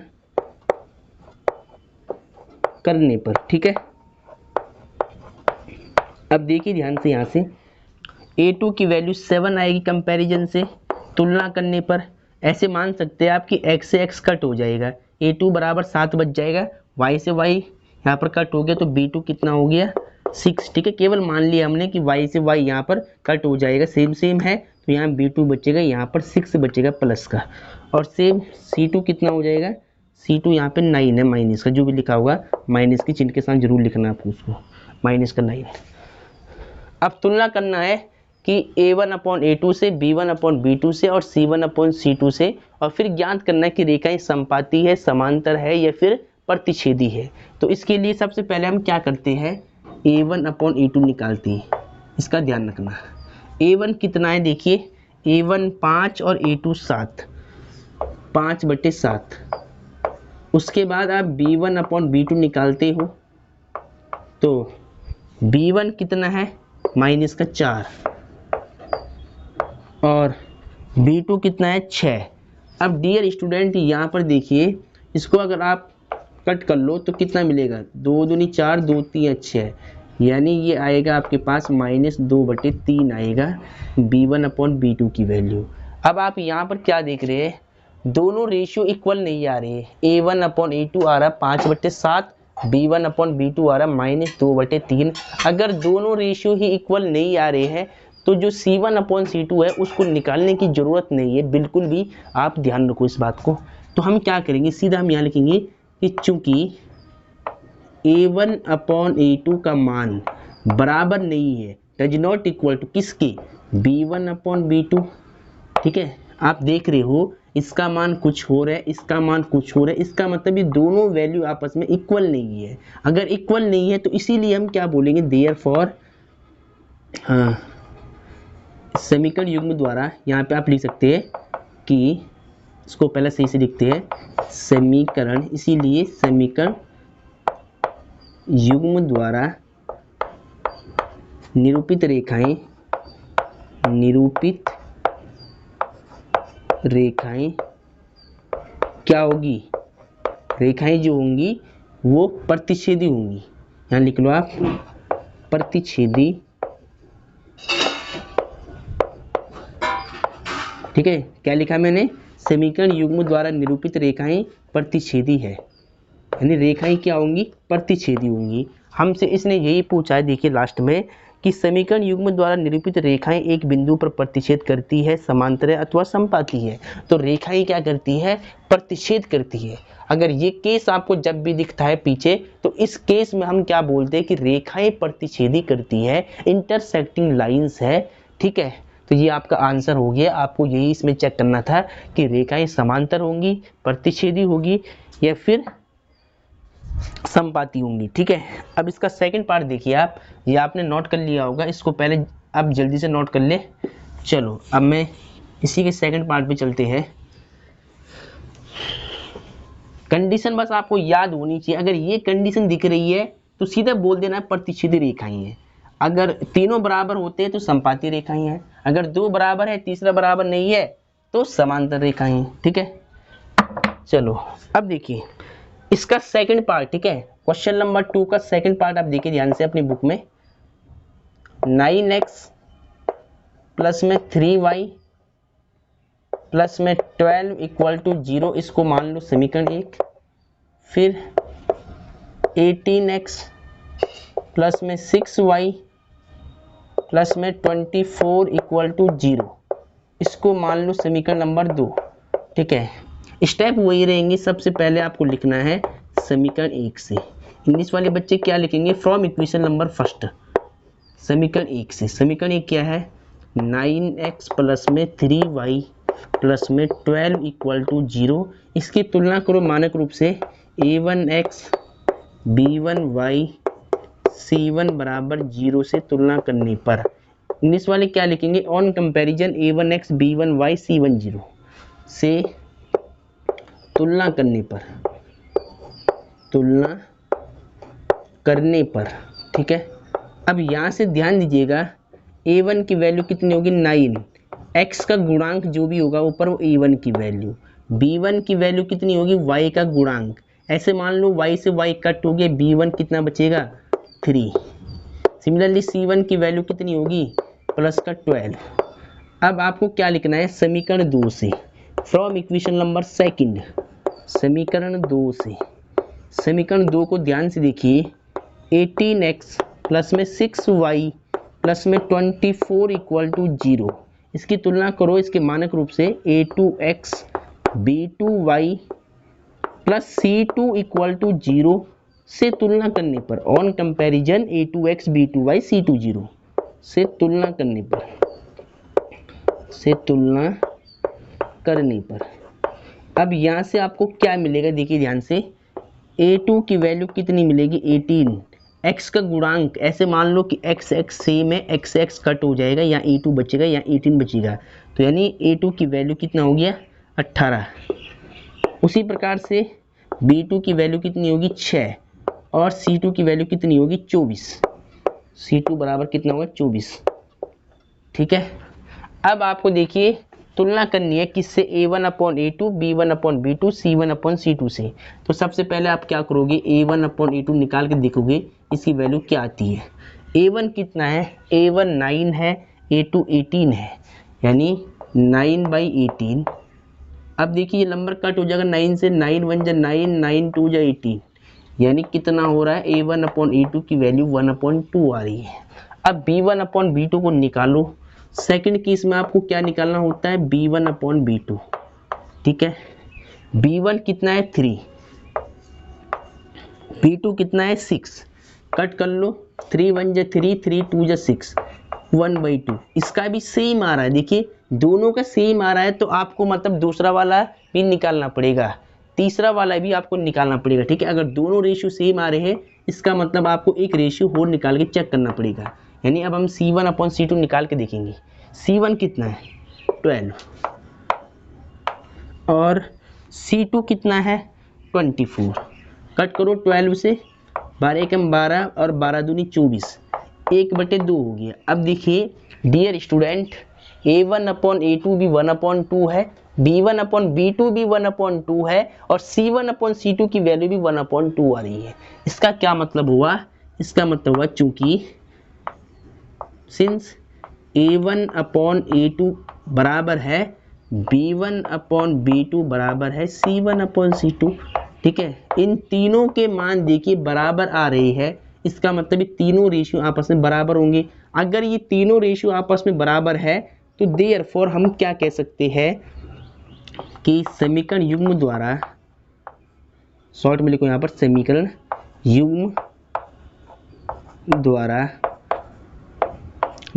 करने पर, ठीक है। अब देखिए ध्यान से, यहाँ से a2 की वैल्यू 7 आएगी कंपैरिजन से, तुलना करने पर ऐसे मान सकते हैं आप कि x से x कट हो जाएगा, a2 बराबर 7 बच जाएगा, y से y यहाँ पर कट हो गया तो b2 कितना हो गया 6, ठीक है। केवल मान लिया हमने कि y से y यहाँ पर कट हो जाएगा, सेम सेम है तो यहाँ b2 बचेगा, यहाँ पर 6 बचेगा प्लस का, और सेम c2 कितना हो जाएगा, C2 यहाँ पे 9 है, माइनस का जो भी लिखा होगा माइनस की चिन्ह के साथ जरूर लिखना आपको उसको, माइनस का 9। अब तुलना करना है कि A1 अपॉन A2 से, B1 अपॉन B2 से और C1 अपॉन C2 से, और फिर ज्ञात करना है कि रेखाएं समपाती है, समांतर है या फिर प्रतिच्छेदी है। तो इसके लिए सबसे पहले हम क्या करते हैं, A1 अपॉन A2 निकालते हैं। इसका ध्यान रखना, A1 कितना है देखिए, A1 5 और A2 7, 5/7। उसके बाद आप B1 अपॉन B2 निकालते हो तो B1 कितना है, माइनस का 4, और B2 कितना है 6। अब डियर स्टूडेंट यहाँ पर देखिए, इसको अगर आप कट कर लो तो कितना मिलेगा, 2 दूनी 4, 2 3 6, यानी ये आएगा आपके पास -2/3 आएगा B1 अपॉन B2 की वैल्यू। अब आप यहाँ पर क्या देख रहे हैं, दोनों रेशियो इक्वल नहीं आ रहे हैं। A1 अपॉन A2 आ रहा 5/7, B1 अपॉन B2 आ रहा -2/3। अगर दोनों रेशियो ही इक्वल नहीं आ रहे हैं तो जो C1 अपॉन C2 है उसको निकालने की ज़रूरत नहीं है, बिल्कुल भी, आप ध्यान रखो इस बात को। तो हम क्या करेंगे, सीधा हम यहाँ लिखेंगे कि चूंकि A1 अपॉन A2 का मान बराबर नहीं है, डज नॉट इक्वल टू किसके, B1 अपॉन B2, ठीक है। आप देख रहे हो इसका मान कुछ हो रहा है, इसका मान कुछ हो रहा है, इसका मतलब ये दोनों वैल्यू आपस में इक्वल नहीं है। अगर इक्वल नहीं है तो इसीलिए हम क्या बोलेंगे, देयरफॉर, हाँ, समीकरण युग्म द्वारा, यहाँ पे आप लिख सकते हैं कि इसको पहले सही से लिखते हैं, समीकरण, इसीलिए समीकरण युग्म द्वारा निरूपित रेखाएं, निरूपित रेखाएं क्या होगी, रेखाएं जो होंगी वो प्रतिच्छेदी होंगी। यहाँ लिख लो आप, प्रतिच्छेदी, ठीक है। क्या लिखा मैंने, समीकरण युग्म द्वारा निरूपित रेखाएं प्रतिच्छेदी है, यानी रेखाएं क्या होंगी, प्रतिच्छेदी होंगी। हमसे इसने यही पूछा है, देखिए लास्ट में, कि समीकरण युग्म द्वारा निरूपित रेखाएं एक बिंदु पर प्रतिच्छेद करती है, समांतर है अथवा समपाती है। तो रेखाएं क्या करती है, प्रतिच्छेद करती है। अगर ये केस आपको जब भी दिखता है पीछे, तो इस केस में हम क्या बोलते हैं कि रेखाएं प्रतिच्छेदी करती है, इंटरसेक्टिंग लाइंस है, ठीक है। तो ये आपका आंसर हो गया। आपको यही इसमें चेक करना था कि रेखाएं समांतर होंगी, प्रतिच्छेदी होगी या फिर समपाती होंगी, ठीक है। अब इसका सेकंड पार्ट देखिए आप, ये आपने नोट कर लिया होगा, इसको पहले आप जल्दी से नोट कर ले। चलो अब मैं इसी के सेकंड पार्ट पे चलते हैं। कंडीशन बस आपको याद होनी चाहिए, अगर ये कंडीशन दिख रही है तो सीधा बोल देना प्रतिच्छेदी रेखाएं हैं। अगर तीनों बराबर होते हैं तो समपाती रेखाएं हैं, अगर दो बराबर है तीसरा बराबर नहीं है तो समांतर रेखाएं हैं, ठीक है। चलो अब देखिए इसका सेकंड पार्ट, ठीक है। क्वेश्चन नंबर 2 का सेकंड पार्ट आप देखिए ध्यान से अपनी बुक में, 9x प्लस में 3y प्लस में 12 इक्वल टू 0, इसको मान लो समीकरण 1। फिर 18x प्लस में 6y प्लस में 24 इक्वल टू 0, इसको मान लो समीकरण नंबर 2, ठीक है। स्टेप वही रहेंगे, सबसे पहले आपको लिखना है समीकरण 1 से, इंग्लिश वाले बच्चे क्या लिखेंगे, फ्रॉम इक्वेशन नंबर फर्स्ट, समीकरण 1 से। समीकरण 1 क्या है, 9x प्लस में 3y प्लस में 12 इक्वल टू 0। इसकी तुलना करो मानक रूप से a1x b1y c1 बराबर 0 से तुलना करने पर। इंग्लिश वाले क्या लिखेंगे, on comparison a1x b1y c1 0 से तुलना करने पर, तुलना करने पर, ठीक है। अब यहाँ से ध्यान दीजिएगा, a1 की वैल्यू कितनी होगी 9, x का गुणांक जो भी होगा ऊपर वो a1 की वैल्यू, b1 की वैल्यू कितनी होगी y का गुणांक। ऐसे मान लो y से y कट हो गया, b1 कितना बचेगा 3। सिमिलरली c1 की वैल्यू कितनी होगी प्लस का 12। अब आपको क्या लिखना है, समीकरण 2 से, फ्रॉम इक्वेशन नंबर सेकंड, समीकरण 2 से। समीकरण 2 को ध्यान से देखिए, 18x प्लस में 6y प्लस में 24 इक्वल टू 0। इसकी तुलना करो इसके मानक रूप से a2x b2y plus c2 equal to 0 से तुलना करने पर, on comparison a2x b2y c2 0 से तुलना करने पर, से तुलना करने पर। अब यहाँ से आपको क्या मिलेगा, देखिए ध्यान से, a2 की वैल्यू कितनी मिलेगी 18, x का गुणांक, ऐसे मान लो कि x x सेम है, x x कट हो जाएगा, या a2 बचेगा या 18 बचेगा, तो यानी a2 की वैल्यू कितना हो गया 18। उसी प्रकार से b2 की वैल्यू कितनी होगी 6 और c2 की वैल्यू कितनी होगी 24, c2 बराबर कितना होगा 24, ठीक है। अब आपको देखिए तुलना करनी है किससे, a1 upon a2 b1 upon b2 c1 upon c2 से। तो सबसे पहले आप क्या करोगे, a1 अपॉन a2 निकाल के देखोगे इसकी वैल्यू क्या आती है। a1 कितना है, a1 9 है, a2 18 है, यानी 9/18। अब देखिए ये नंबर कट हो जाएगा 9 से, 9 1 जा 9, 9 2 जा 18, यानी कितना हो रहा है, a1 अपॉन a2 की वैल्यू 1/2 आ रही है। अब b1 अपॉन b2 को निकालो। सेकंड केस में आपको क्या निकालना होता है, b1 अपॉन b2, ठीक है। b1 कितना है 3, b2 कितना है 6, कट कर लो, 3 1 जा 3, 3 2 जा 6, 1/2। इसका भी सेम आ रहा है, देखिए दोनों का सेम आ रहा है, तो आपको मतलब दूसरा वाला भी निकालना पड़ेगा, तीसरा वाला भी आपको निकालना पड़ेगा, ठीक है। अगर दोनों रेशियो सेम आ रहे हैं, इसका मतलब आपको एक रेशियो और निकाल के चेक करना पड़ेगा। यानी अब हम c1 अपॉन c2 निकाल के देखेंगे। c1 कितना है 12 और c2 कितना है 24, कट करो 12 से, 12 एकम 12 और 12 दूनी 24, 1/2 हो गया। अब देखिए dear student, a1 upon a2 भी 1/2 है, b1 अपॉन b2 भी 1/2 है, और c1 अपॉन c2 की वैल्यू भी 1/2 आ रही है। इसका क्या मतलब हुआ, इसका मतलब हुआ चूंकि सिंस a1 अपॉन a2 बराबर है b1 अपॉन b2 बराबर है c1 अपॉन c2, ठीक है। इन तीनों के मान देखिए बराबर आ रहे हैं, इसका मतलब ये तीनों रेशियो आपस में बराबर होंगे। अगर ये तीनों रेशियो आपस में बराबर है तो देयरफॉर हम क्या कह सकते हैं कि समीकरण युग्म द्वारा, शॉर्ट में लिखो यहाँ पर, समीकरण युग्म द्वारा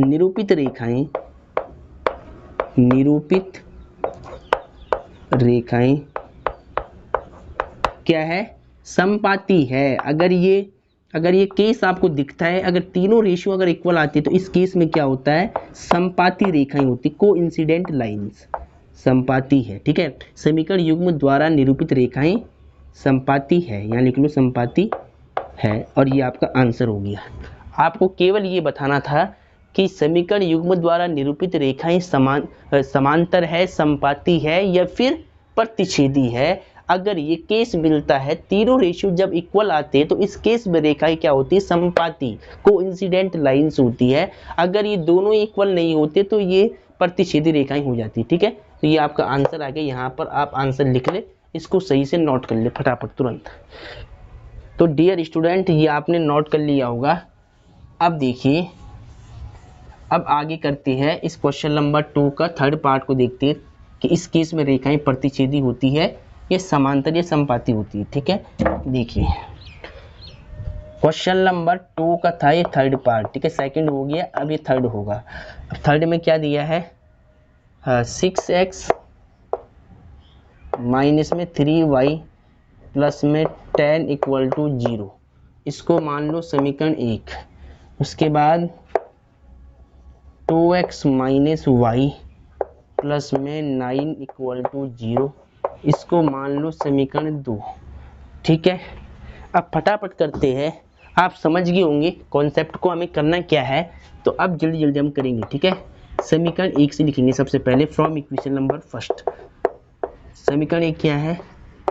निरूपित रेखाएं, निरूपित रेखाएं क्या है, समपाती है। अगर ये केस आपको दिखता है, अगर तीनों रेशियो अगर इक्वल आती है तो इस केस में क्या होता है, समपाती रेखाएं होती, कोइंसिडेंट लाइंस, समपाती है, ठीक है। समीकरण युग्म द्वारा निरूपित रेखाएं समपाती है, यहाँ लिख लो समपाती है, और ये आपका आंसर हो गया। आपको केवल ये बताना था कि समीकरण युग्म द्वारा निरूपित रेखाएं समांतर है, समपाती है या फिर प्रतिच्छेदी है। अगर ये केस मिलता है, तीनों रेशियो जब इक्वल आते हैं तो इस केस में रेखाएं क्या होती है, समपाती, कोइंसिडेंट लाइंस होती है। अगर ये दोनों इक्वल नहीं होते तो ये प्रतिच्छेदी रेखाएं हो जाती, ठीक है। तो ये आपका आंसर आ गया, यहाँ पर आप आंसर लिख ले, इसको सही से नोट कर ले फटाफट तुरंत। तो डियर स्टूडेंट, ये आपने नोट कर लिया होगा। अब देखिए, अब आगे करते हैं इस क्वेश्चन नंबर 2 का थर्ड पार्ट को देखते हैं कि इस केस में रेखाएं प्रतिच्छेदी होती है, ये समांतर या समपाती होती है, ठीक है। देखिए क्वेश्चन नंबर 2 का था ये थर्ड पार्ट, ठीक है, सेकंड हो गया, अब ये थर्ड होगा। अब थर्ड में क्या दिया है, 6x माइनस में 3y प्लस में 10 इक्वल टू 0, इसको मान लो समीकरण 1। उसके बाद 2x माइनस वाई प्लस में 9 इक्वल टू 0, इसको मान लो समीकरण 2, ठीक है। अब फटाफट करते हैं, आप समझ गए होंगे कॉन्सेप्ट को हमें करना क्या है, तो अब जल्दी जल्दी हम करेंगे, ठीक है। समीकरण 1 से लिखेंगे सबसे पहले फ्रॉम इक्वेशन नंबर फर्स्ट। समीकरण 1 क्या है,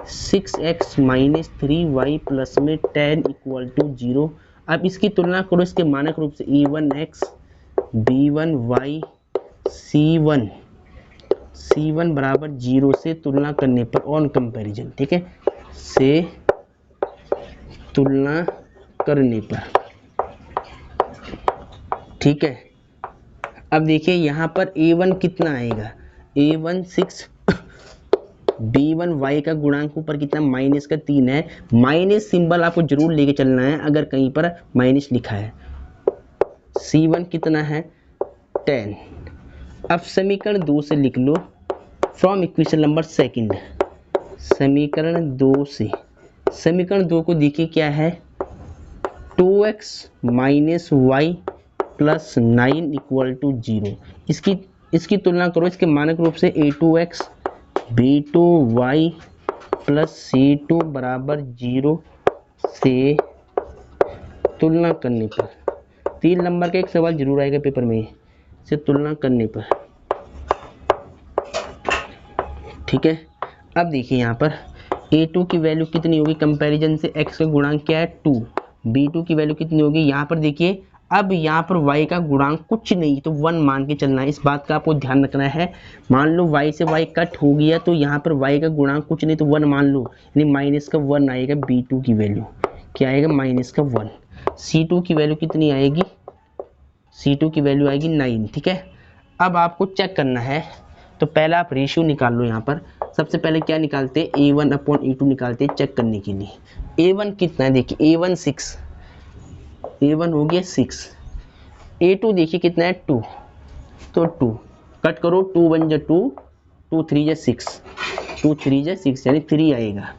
6x माइनस 3y प्लस में 10 इक्वल टू 0। अब इसकी तुलना करो इसके मानक रूप से a1x b1y c1 बराबर 0 से तुलना करने पर ऑन कंपैरिजन, ठीक है, से तुलना करने पर, ठीक है। अब देखिए यहाँ पर a1 कितना आएगा, a1 6, b1 y का गुणांक ऊपर कितना माइनस का 3 है, माइनस सिंबल आपको जरूर लेके चलना है अगर कहीं पर माइनस लिखा है। c1 कितना है 10। अब समीकरण 2 से लिख लो फ्रॉम इक्वेशन नंबर सेकंड, समीकरण 2 से, समीकरण 2 को देखिए क्या है, 2x minus Y plus 9 equal to 0, इसकी तुलना करो इसके मानक रूप से a2x b2y प्लस c2 बराबर 0 से तुलना करने पर, 3 नंबर का एक सवाल जरूर आएगा पेपर में, से तुलना करने पर, ठीक है। अब देखिए यहाँ पर a2 की वैल्यू कितनी होगी कंपैरिजन से, x का गुणांक क्या है 2, b2 की वैल्यू कितनी होगी, यहाँ पर देखिए अब यहाँ पर y का गुणांक कुछ नहीं तो 1 मान के चलना है, इस बात का आपको ध्यान रखना है। मान लो y से y कट हो गया तो यहाँ पर y का गुणांक कुछ नहीं तो 1 मान लो, यानी माइनस का 1 आएगा, b2 की वैल्यू क्या आएगा माइनस का 1, c2 की वैल्यू कितनी आएगी, c2 की वैल्यू आएगी 9, ठीक है। अब आपको चेक करना है, तो पहला आप रेशियो निकाल लो। यहाँ पर सबसे पहले क्या निकालते हैं, a1 अपॉन a2 निकालते हैं चेक करने के लिए। a1 कितना है देखिए, a1 6, a1 हो गया 6, a2 देखिए कितना है 2, तो 2 कट करो, 2 1 जा 2, 2 3 जा 6, 2 3 जा 6 यानी 3 आएगा।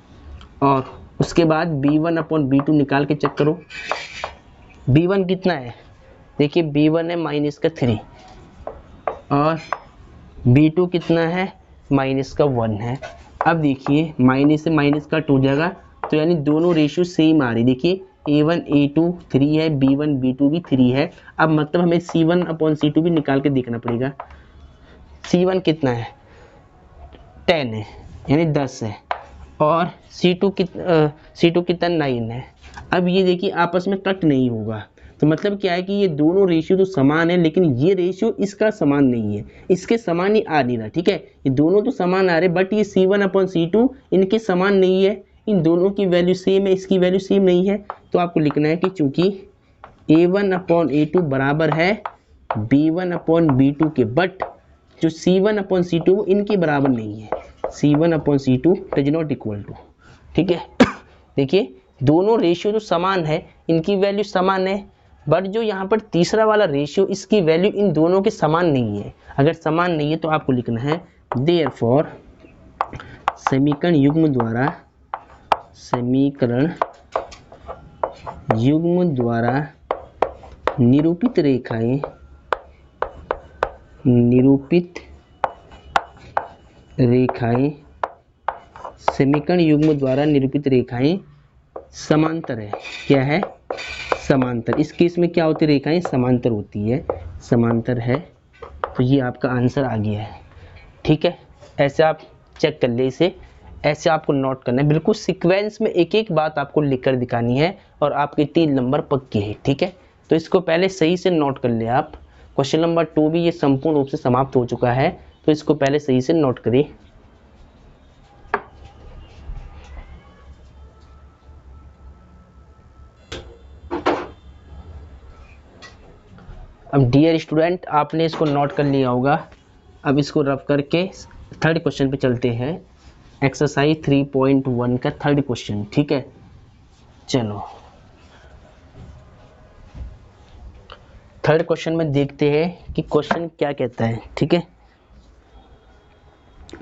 और उसके बाद b1 अपॉन b2 निकाल के चेक करो, b1 कितना है देखिए, b1 है माइनस का 3 और b2 कितना है माइनस का 1 है। अब देखिए माइनस से माइनस कट हो जाएगा, तो यानी दोनों रेशियो सेम आ रही, देखिए a1 a2 3 है, b1 b2 भी 3 है। अब मतलब हमें c1 अपॉन c2 भी निकाल के देखना पड़ेगा, c1 कितना है 10 है यानी 10 है, और c2 कितना 9 है। अब ये देखिए आपस में कट नहीं होगा, तो मतलब क्या है कि ये दोनों रेशियो तो समान है, लेकिन ये रेशियो इसका समान नहीं है, इसके समान ही आ नहीं रहा, ठीक है। ये दोनों तो समान आ रहे बट ये c1 अपॉन c2 इनके समान नहीं है, इन दोनों की वैल्यू सेम है, इसकी वैल्यू सेम नहीं है। तो आपको लिखना है कि चूंकि a1 अपॉन a2 बराबर है b1 अपॉन b2 के, बट जो c1 अपॉन c2 इनके बराबर नहीं है, c1 upon c2 does not equal to, ठीक है। देखिए दोनों रेशियो तो समान है, इनकी वैल्यू समान है, बट जो यहाँ पर तीसरा वाला रेशियो इसकी वैल्यू इन दोनों के समान नहीं है। अगर समान नहीं है तो आपको लिखना है देयरफॉर समीकरण युग्म द्वारा निरूपित रेखाएं समीकरण युग्म द्वारा निरूपित रेखाएं समांतर है। क्या है समांतर, इस केस में क्या होती है रेखाएं समांतर होती है, समांतर है। तो ये आपका आंसर आ गया है, ठीक है। ऐसे आप चेक कर ले, इसे ऐसे आपको नोट करना है, बिल्कुल सीक्वेंस में एक एक बात आपको लिखकर दिखानी है और आपके 3 नंबर पक्के हैं, ठीक है। तो इसको पहले सही से नोट कर ले आप। क्वेश्चन नंबर 2 भी ये संपूर्ण रूप से समाप्त हो चुका है, तो इसको पहले सही से नोट करें। अब डियर स्टूडेंट आपने इसको नोट कर लिया होगा, अब इसको रफ करके थर्ड क्वेश्चन पे चलते हैं, एक्सरसाइज 3.1 का थर्ड क्वेश्चन, ठीक है। चलो थर्ड क्वेश्चन में देखते हैं कि क्वेश्चन क्या कहता है। ठीक है,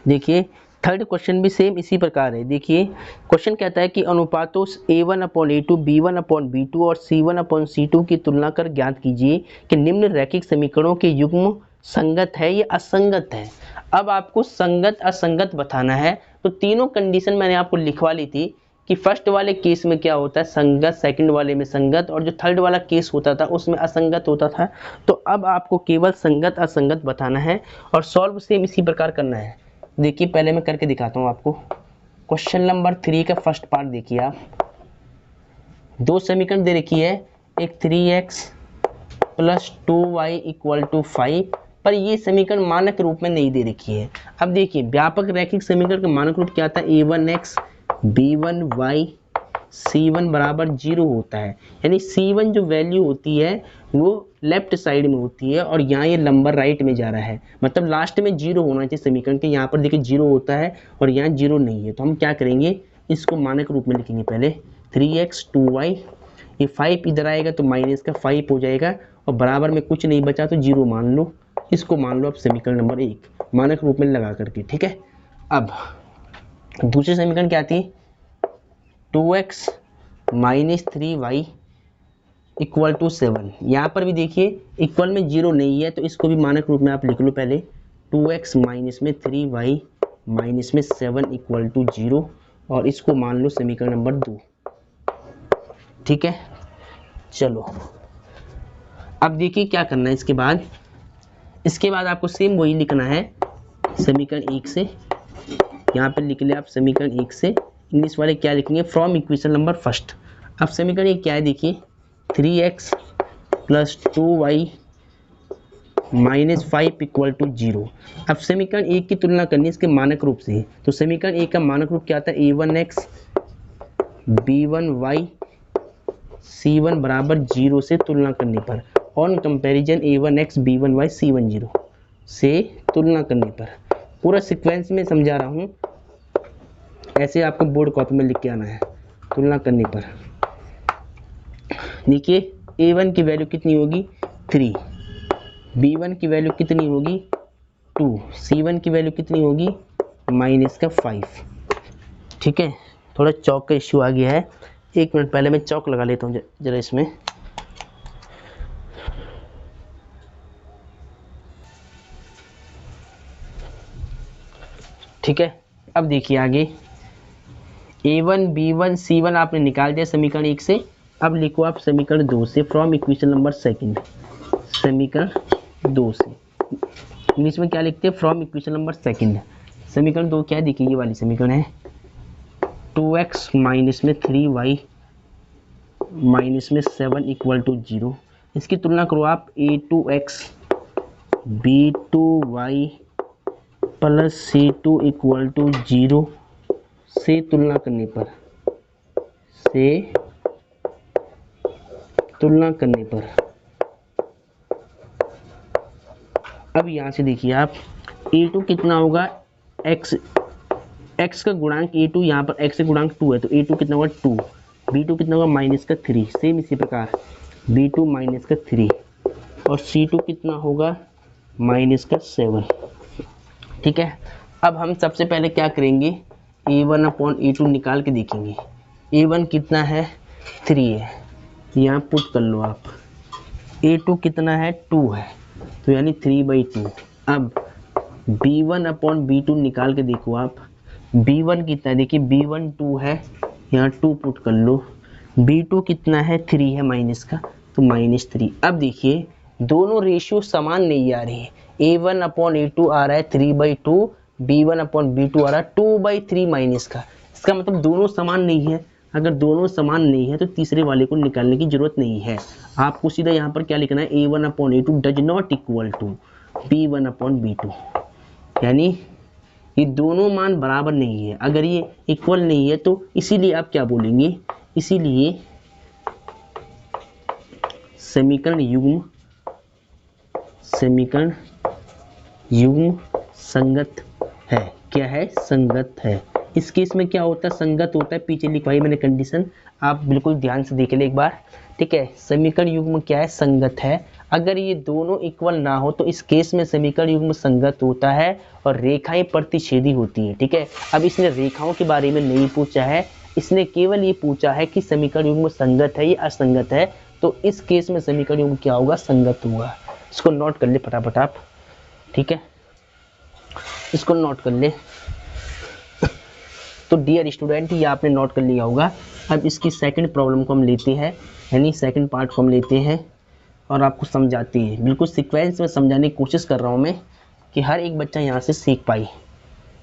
देखिए थर्ड क्वेश्चन भी सेम इसी प्रकार है। देखिए क्वेश्चन कहता है कि अनुपातों a1/a2, b1/b2 और c1/c2 की तुलना कर ज्ञात कीजिए कि निम्न रैखिक समीकरणों के युग्म संगत है या असंगत है। अब आपको संगत असंगत बताना है, तो तीनों कंडीशन मैंने आपको लिखवा ली थी कि फर्स्ट वाले केस में क्या होता है संगत, सेकंड वाले में संगत, और जो थर्ड वाला केस होता था उसमें असंगत होता था। तो अब आपको केवल संगत असंगत बताना है और सॉल्व सेम इसी प्रकार करना है। देखिए पहले मैं करके दिखाता हूँ आपको। क्वेश्चन नंबर 3 का फर्स्ट पार्ट देखिए आप, दो समीकरण दे रखी है, एक 3x + 2y = 5, पर ये समीकरण मानक रूप में नहीं दे रखी है। अब देखिए व्यापक रैखिक समीकरण का मानक रूप क्या आता है, a1x b1y c1 = 0 होता है। यानी c1 जो वैल्यू होती है वो लेफ्ट साइड में होती है और यहाँ ये नंबर राइट में जा रहा है, मतलब लास्ट में 0 होना चाहिए समीकरण के। यहाँ पर देखिए 0 होता है और यहाँ 0 नहीं है, तो हम क्या करेंगे, इसको मानक रूप में लिखेंगे। पहले 3x 2y, ये 5 इधर आएगा तो माइनस का 5 हो जाएगा और बराबर में कुछ नहीं बचा तो 0 मान लो, इसको मान लो आप समीकरण नंबर 1 मानक रूप में लगा करके। ठीक है, अब दूसरी समीकरण क्या आती है, 2x - 3y = 7। यहाँ पर भी देखिए इक्वल में 0 नहीं है तो इसको भी मानक रूप में आप लिख लो। पहले 2x - 3y - 7 = 0 और इसको मान लो समीकरण नंबर 2। ठीक है, चलो अब देखिए क्या करना है इसके बाद आपको सेम वही लिखना है समीकरण 1 से। यहाँ पर लिख ले आप समीकरण 1 से, इंग्लिश वाले क्या लिखेंगे, फ्रॉम इक्वेशन नंबर फर्स्ट। अब समीकरण 1 क्या है, देखिए 3x + 2y - 5 = 0। अब समीकरण 1 की तुलना करनी है इसके मानक रूप से, तो समीकरण 1 का मानक रूप क्या आता है, a1x b1y c1 = 0 से तुलना करने पर, on comparison a1x b1y c1 0 से तुलना करने पर। पूरा सीक्वेंस में समझा रहा हूँ, ऐसे आपको बोर्ड कॉपी में लिख के आना है। तुलना करने पर देखिए a1 की वैल्यू कितनी होगी 3, b1 की वैल्यू कितनी होगी 2, c1 की वैल्यू कितनी होगी -5। ठीक है, थोड़ा चौक का इश्यू आ गया है, 1 मिनट पहले मैं चौक लगा लेता हूँ जरा इसमें। ठीक है, अब देखिए आगे a1 b1 c1 आपने निकाल दिया समीकरण 1 से। अब लिखो आप समीकरण 2 से, फ्रॉम इक्वेशन नंबर सेकंड, समीकरण 2 से इंग्लिश में क्या लिखते हैं, फ्रॉम इक्वेशन नंबर सेकंड। समीकरण 2 क्या है, देखिए ये वाली समीकरण है 2x - 3y - 7 = 0। इसकी तुलना करो आप a2x b2y + c2 = 0 से तुलना करने पर, अब यहाँ से देखिए आप a2 कितना होगा, x का गुणांक a2, यहाँ पर x का गुणांक 2 है तो a2 कितना होगा 2, b2 कितना होगा -3, सेम इसी प्रकार b2 -3 और c2 कितना होगा -7। ठीक है, अब हम सबसे पहले क्या करेंगे, a1/a2 निकाल के देखेंगे। a1 कितना है 3 है, यहाँ पुट कर लो आप। a2 कितना है 2 है, तो यानी 3/2। अब b1/b2 निकाल के देखो आप, b1 कितना है, देखिए b1 2 है, यहाँ 2 पुट कर लो। b2 कितना है 3 है माइनस का, तो -3। अब देखिए दोनों रेशियो समान नहीं आ रही है, a1/a2 आ रहा है 3/2, b1/b2 आ रहा है 2/3 माइनस का। इसका मतलब दोनों समान नहीं है। अगर दोनों समान नहीं है तो तीसरे वाले को निकालने की जरूरत नहीं है, आपको सीधा यहाँ पर क्या लिखना है, a1/a2 does not equal to b1/b2। यानी ये दोनों मान बराबर नहीं है, अगर ये इक्वल नहीं है तो इसीलिए आप क्या बोलेंगे, इसीलिए समीकरण युग्म संगत है। क्या है, संगत है। इस केस में क्या होता है, संगत होता है, पीछे लिखवाई मैंने कंडीशन, आप बिल्कुल ध्यान से देख ले एक बार। ठीक है, समीकरण युग्म क्या है, संगत है। अगर ये दोनों इक्वल ना हो तो इस केस में समीकरण युग्म संगत होता है और रेखाएं प्रतिच्छेदी होती हैं। ठीक है, अब इसने रेखाओं के बारे में नहीं पूछा है, इसने केवल ये पूछा है कि समीकरण युग्म संगत है या असंगत है। तो इस केस में समीकरण युग्म क्या होगा? संगत होगा। इसको नोट कर ले फटाफट आप। ठीक है, इसको नोट कर ले। तो डियर स्टूडेंट, ये आपने नोट कर लिया होगा। अब इसकी सेकंड प्रॉब्लम को हम लेते हैं, यानी सेकंड पार्ट को हम लेते हैं और आपको समझाते हैं। बिल्कुल सीक्वेंस में समझाने की कोशिश कर रहा हूँ मैं कि हर एक बच्चा यहाँ से सीख पाए,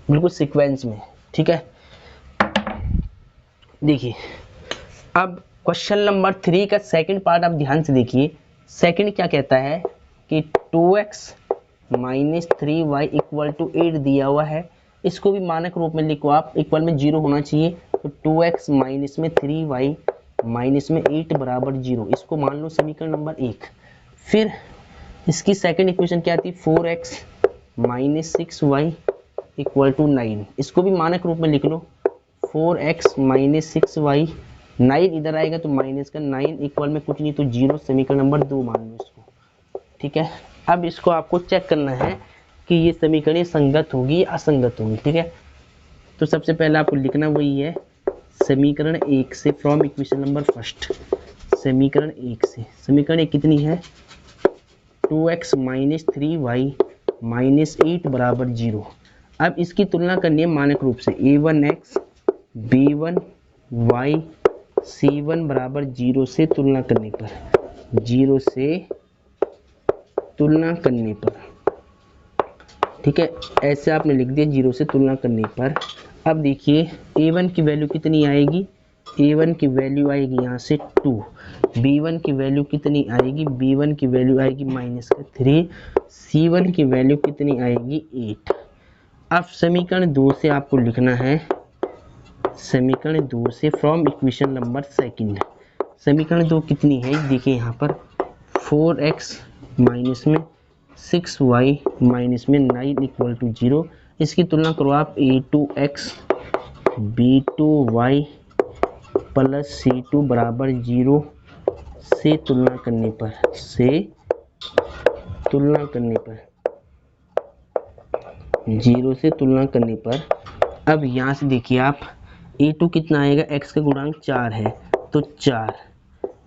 बिल्कुल सीक्वेंस में। ठीक है, देखिए अब क्वेश्चन नंबर 3 का सेकंड पार्ट आप ध्यान से देखिए। सेकंड क्या कहता है कि 2x minus 3y equal to 8 दिया हुआ है। इसको भी मानक रूप में लिखो आप, इक्वल में 0 होना चाहिए। तो 2x माइनस में 3y माइनस में 8 बराबर 0, इसको मान लो समीकरण नंबर 1। फिर इसकी सेकंड इक्वेशन क्या थी? 4x minus 6y equal to 9, इसको भी मानक रूप में लिख लो। 4x माइनस 6y, 9 इधर आएगा तो माइनस का 9 इक्वल में कुछ नहीं तो 0, समीकरण नंबर 2 मान लो इसको। ठीक है, अब इसको आपको चेक करना है कि ये समीकरण संगत होगी या असंगत होगी। ठीक है, तो सबसे पहले आपको लिखना वही है, समीकरण 1 से फ्रॉम इक्वेशन नंबर फर्स्ट। समीकरण 1 से, समीकरण 1 कितनी है? 2x माइनस 3y माइनस 8 बराबर 0। अब इसकी तुलना करनी है मानक रूप से, a1x b1y c1 बराबर 0 से तुलना करने पर, 0 से तुलना करने पर। ठीक है, ऐसे आपने लिख दिया 0 से तुलना करने पर। अब देखिए a1 की वैल्यू कितनी आएगी? a1 की वैल्यू आएगी यहाँ से 2। b1 की वैल्यू कितनी आएगी? b1 की वैल्यू आएगी माइनस का 3। c1 की वैल्यू कितनी आएगी? 8। अब समीकरण 2 से आपको लिखना है, समीकरण 2 से फ्रॉम इक्वेशन नंबर सेकंड। समीकरण 2 कितनी है? देखिए यहाँ पर 4x माइनस में 6y माइनस में 9 इक्वल टू 0। इसकी तुलना करो आप, a2x b2y प्लस c2 बराबर 0 से तुलना करने पर, से तुलना करने पर, 0 से तुलना करने पर। अब यहाँ से देखिए आप, a2 कितना आएगा? x का गुणांक 4 है तो 4।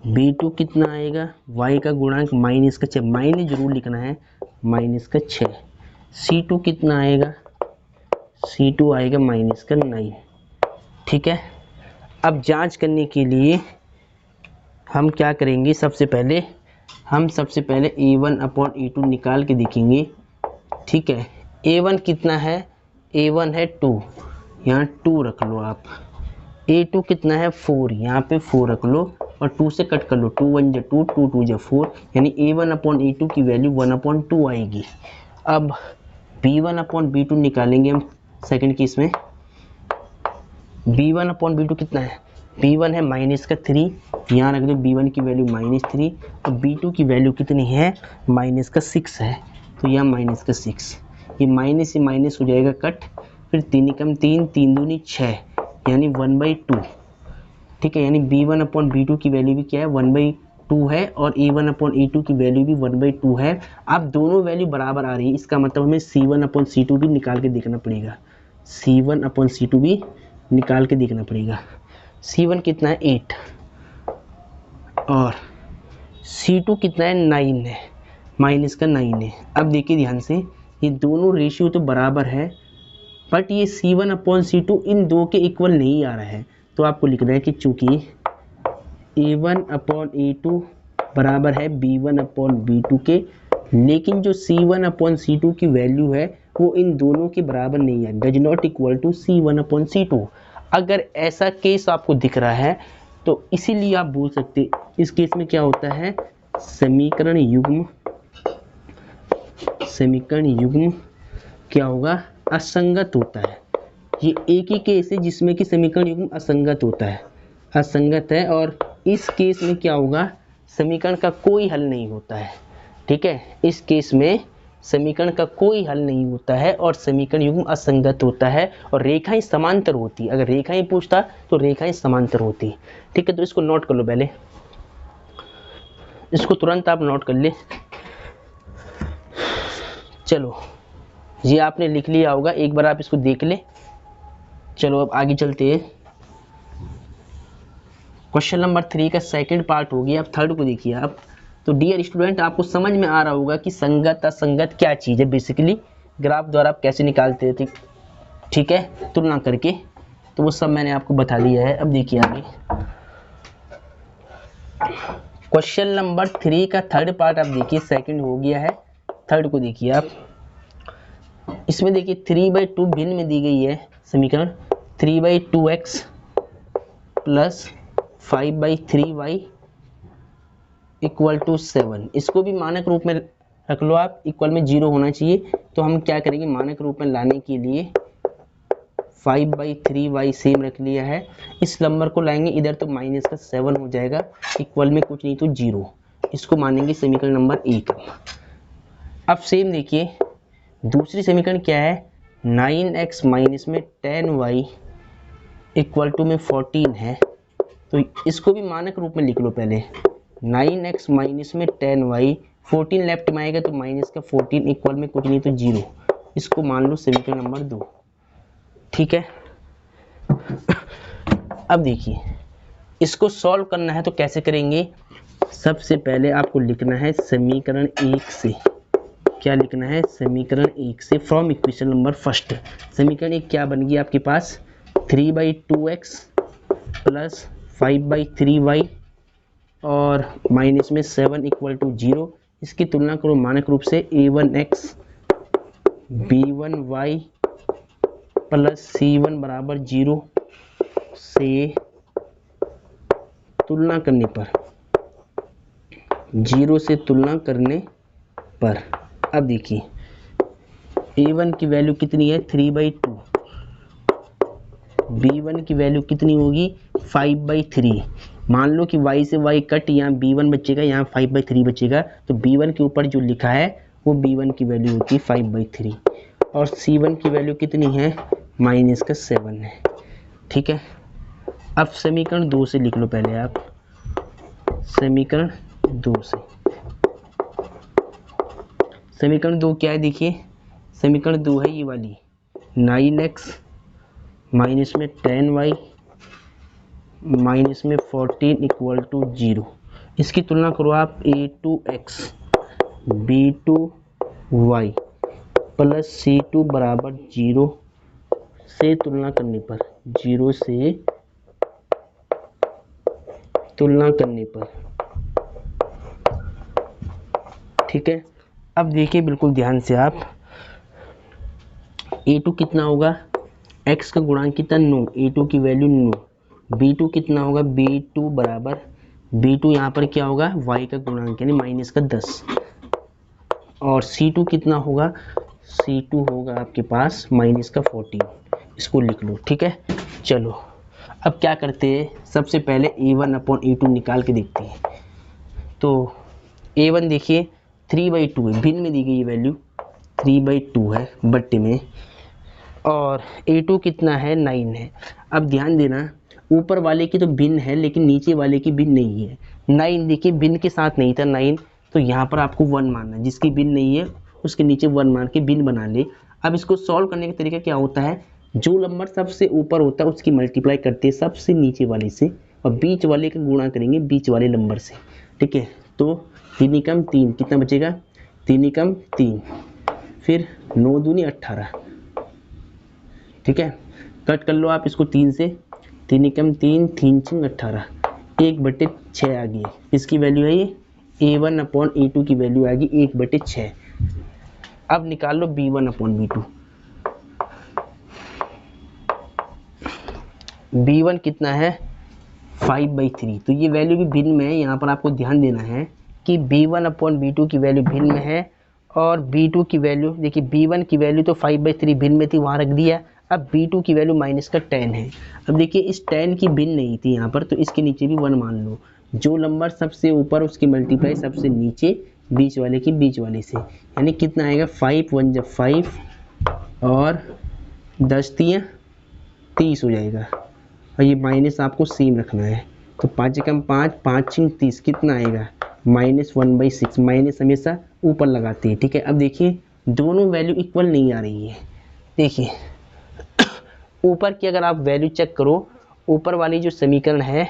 b2 कितना आएगा? y का गुणांक माइनस का 6, माइनस जरूर लिखना है, माइनस का 6। c2 कितना आएगा? c2 आएगा माइनस का 9। ठीक है, अब जांच करने के लिए हम क्या करेंगे? सबसे पहले a1 अपॉन a2 निकाल के देखेंगे। ठीक है, a1 कितना है? a1 है 2, यहाँ 2 रख लो आप। a2 कितना है? 4, यहाँ पे 4 रख लो और 2 से कट कर लो, 2 1 जा 2, 2 2 जा 4, यानी a1 अपॉन a2 की वैल्यू 1 अपॉन 2 आएगी। अब b1 अपॉन b2 निकालेंगे हम सेकंड केस में। b1 अपॉन b2 कितना है? b1 है माइनस का 3, यहाँ रख दो b1 की वैल्यू माइनस 3 और b2 की वैल्यू कितनी है? माइनस का 6 है तो यहाँ माइनस का 6, ये माइनस से माइनस हो जाएगा कट, फिर 3 कम 3, 3 दूनी 6, यानी 1/2। ठीक है, यानी b1 अपॉन b2 की वैल्यू भी क्या है? 1/2 है और a1 अपॉन a2 की वैल्यू भी 1/2 है। अब दोनों वैल्यू बराबर आ रही है, इसका मतलब हमें c1 अपॉन c2 भी निकाल के देखना पड़ेगा, c1 अपॉन c2 भी निकाल के देखना पड़ेगा। c1 कितना है? 8 और c2 कितना है? 9 है, माइनस का 9 है। अब देखिए ध्यान से, ये दोनों रेशियो तो बराबर है बट ये c1 अपॉन c2 इन दो के इक्वल नहीं आ रहा है, तो आपको लिखना है कि चूंकि a1 अपॉन a2 बराबर है b1 अपॉन b2 के, लेकिन जो c1 अपॉन c2 की वैल्यू है वो इन दोनों के बराबर नहीं है, does not equal to c1 upon c2। अगर ऐसा केस आपको दिख रहा है तो इसीलिए आप बोल सकते, इस केस में क्या होता है? समीकरण युग्म क्या होगा? असंगत होता है। ये एक ही केस है जिसमें कि समीकरण युग्म असंगत होता है, असंगत है। और इस केस में क्या होगा? समीकरण का कोई हल नहीं होता है। ठीक है, इस केस में समीकरण का कोई हल नहीं होता है और समीकरण युग्म असंगत होता है और रेखाएं समांतर होती है। अगर रेखाएं पूछता तो रेखाएं समांतर होती। ठीक है, तो इसको नोट कर लो, पहले इसको तुरंत आप नोट कर ले। चलो ये आपने लिख लिया होगा, एक बार आप इसको देख ले। चलो अब आगे चलते हैं। क्वेश्चन नंबर 3 का सेकंड पार्ट हो गया, अब थर्ड को देखिए आप। तो डियर स्टूडेंट, आपको समझ में आ रहा होगा कि संगत असंगत क्या चीज़ है, बेसिकली ग्राफ द्वारा आप कैसे निकालते थे, ठीक है, तुलना करके। तो वो सब मैंने आपको बता दिया है। अब देखिए आगे क्वेश्चन नंबर 3 का थर्ड पार्ट आप देखिए, सेकंड हो गया है, थर्ड को देखिए आप। इसमें देखिए 3/2 भिन्न में दी गई है समीकरण, 3/2x plus 5/3y equal to 7। इसको भी मानक रूप में रख लो आप, इक्वल में 0 होना चाहिए। तो हम क्या करेंगे, मानक रूप में लाने के लिए 5/3y सेम रख लिया है। इस नंबर को लाएंगे इधर तो माइनस का 7 हो जाएगा, इक्वल में कुछ नहीं तो 0। इसको मानेंगे समीकरण नंबर 1। अब सेम देखिए दूसरी समीकरण क्या है, 9x माइनस में 10y इक्वल टू में 14 है। तो इसको भी मानक रूप में लिख लो पहले, 9x माइनस में 10y, 14 लेफ्ट में आएगा तो माइनस का 14 इक्वल में कुछ नहीं तो 0। इसको मान लो समीकरण नंबर 2, ठीक है। अब देखिए इसको सॉल्व करना है तो कैसे करेंगे, सबसे पहले आपको लिखना है समीकरण 1 से। क्या लिखना है, समीकरण 1 से फ्रॉम इक्वेशन नंबर फर्स्ट। समीकरण 1 क्या बन गई आपके पास, 3/2x प्लस 5/3y और माइनस में 7 इक्वल टू 0। इसकी तुलना करो मानक रूप से, a1x b1y प्लस c1 बराबर 0 से तुलना करने पर, 0 से तुलना करने पर। अब देखिए a1 की वैल्यू कितनी है, 3/2, b1 की वैल्यू कितनी होगी, 5/3। मान लो कि y से y कट, यहाँ b1 बचेगा, यहाँ 5/3 बचेगा। तो b1 के ऊपर जो लिखा है वो b1 की वैल्यू होती है 5/3 और c1 की वैल्यू कितनी है, माइनस का 7 है, ठीक है। अब समीकरण 2 से लिख लो पहले आप, समीकरण 2 से। समीकरण 2 क्या है देखिए, समीकरण 2 है ये वाली, 9x माइनस में 10y माइनस में 14 इक्वल टू 0। इसकी तुलना करो आप, a2x b2y प्लस c2 बराबर 0 से तुलना करने पर, 0 से तुलना करने पर, ठीक है। अब देखिए बिल्कुल ध्यान से आप, a2 कितना होगा, x का गुणांक कितना 9, a2 की वैल्यू 9, b2 कितना होगा, b2 बराबर, b2 यहाँ पर क्या होगा, y का गुणांक यानी माइनस का 10, और c2 कितना होगा, c2 होगा आपके पास माइनस का 14। इसको लिख लो, ठीक है। चलो अब क्या करते हैं, सबसे पहले a1/a2 निकाल के देखते हैं। तो a1 देखिए 3/2 है, भिन्न में दी गई वैल्यू 3/2 है बट्टे में, और a2 कितना है, 9 है। अब ध्यान देना, ऊपर वाले की तो भिन्न है लेकिन नीचे वाले की भिन्न नहीं है। 9 देखिए भिन्न के साथ नहीं था 9, तो यहाँ पर आपको 1 मानना, जिसकी भिन्न नहीं है उसके नीचे 1 मान के भिन्न बना ले। अब इसको सॉल्व करने का तरीका क्या होता है, जो नंबर सबसे ऊपर होता है उसकी मल्टीप्लाई करते हैं सबसे नीचे वाले से, और बीच वाले का गुणा करेंगे बीच वाले नंबर से, ठीक है। तो 3 एकम 3 कितना बचेगा, 3 एकम 3, फिर 9 दूनी 18, ठीक है। कट कर लो आप इसको 3 से, 3 एकम 3, 3 6 18, 1/6 आ गई। इसकी वैल्यू है ये, a1/a2 की वैल्यू आ गई 1/6। अब निकाल लो b1/b2। b1 कितना है, 5/3। तो ये वैल्यू भी भिन्न में है, यहाँ पर आपको ध्यान देना है कि b1/b2 की वैल्यू भिन्न में है, और b2 की वैल्यू देखिए, b1 की वैल्यू तो 5/3 भिन्न में थी, वहाँ रख दिया। अब b2 की वैल्यू माइनस का 10 है। अब देखिए इस 10 की भिन्न नहीं थी यहाँ पर, तो इसके नीचे भी 1 मान लो। जो नंबर सबसे ऊपर उसकी मल्टीप्लाई सबसे नीचे बीच वाले की बीच वाले से, यानी कितना आएगा, 5 1 जब 5 और 10 3 30 हो जाएगा, और ये माइनस आपको सेम रखना है। तो 5 एकम 5, 5 6 30, कितना आएगा, -1/6। माइनस हमेशा ऊपर लगाते हैं, ठीक है। अब देखिए दोनों वैल्यू इक्वल नहीं आ रही है। देखिए ऊपर की अगर आप वैल्यू चेक करो, ऊपर वाली जो समीकरण है